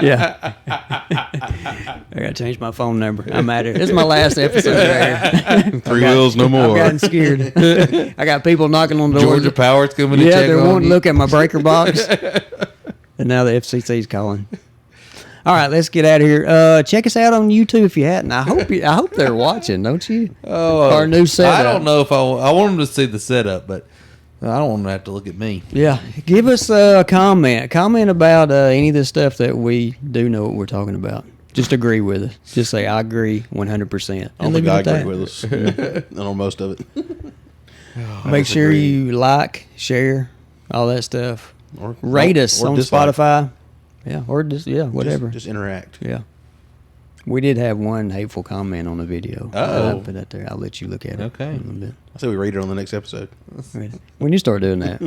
Yeah. I got to change my phone number. I'm at it. This is my last episode right here. Three wheels, no I've more. gotten scared. I got people knocking on the door. Georgia Power's coming to Yeah, check they're on wanting to you. look at my breaker box. And now the FCC's calling. All right, let's get out of here. Check us out on YouTube if you hadn't. I hope they're watching, don't you? Oh, Our new setup. I don't know if I want them to see the setup, but I don't want them to have to look at me. Yeah, give us a comment. Comment about any of the stuff that we do know what we're talking about. Just agree with us. Just say, I agree 100%. I don't think I agree with us. I know most of it. Make sure you like, share, all that stuff. Or Rate us or on dislike. Spotify. Yeah, or just, whatever. Just interact. Yeah. We did have one hateful comment on the video. Oh. I'll put that there. I'll let you look at it Okay. in a little bit. I say we rate it on the next episode. When you start doing that,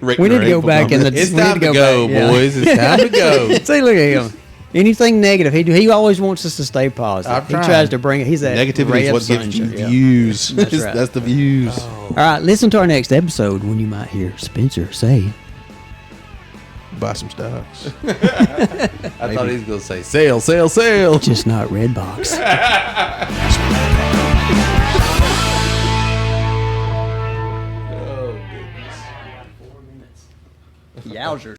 Rating we need our to go hateful back in the. comments. It's we need time to go, back, yeah. boys. It's time to go. See, look at him. Anything negative, he always wants us to stay positive. I'm He trying. tries to bring it. He's that Negativity ray is of what gives you sunshine. Yeah. views. That's right. That's the views. All right, listen to our next episode when you might hear Spencer say, Buy some stocks. I thought he was going to say sale, sale, sale. just not Redbox. Yowzers.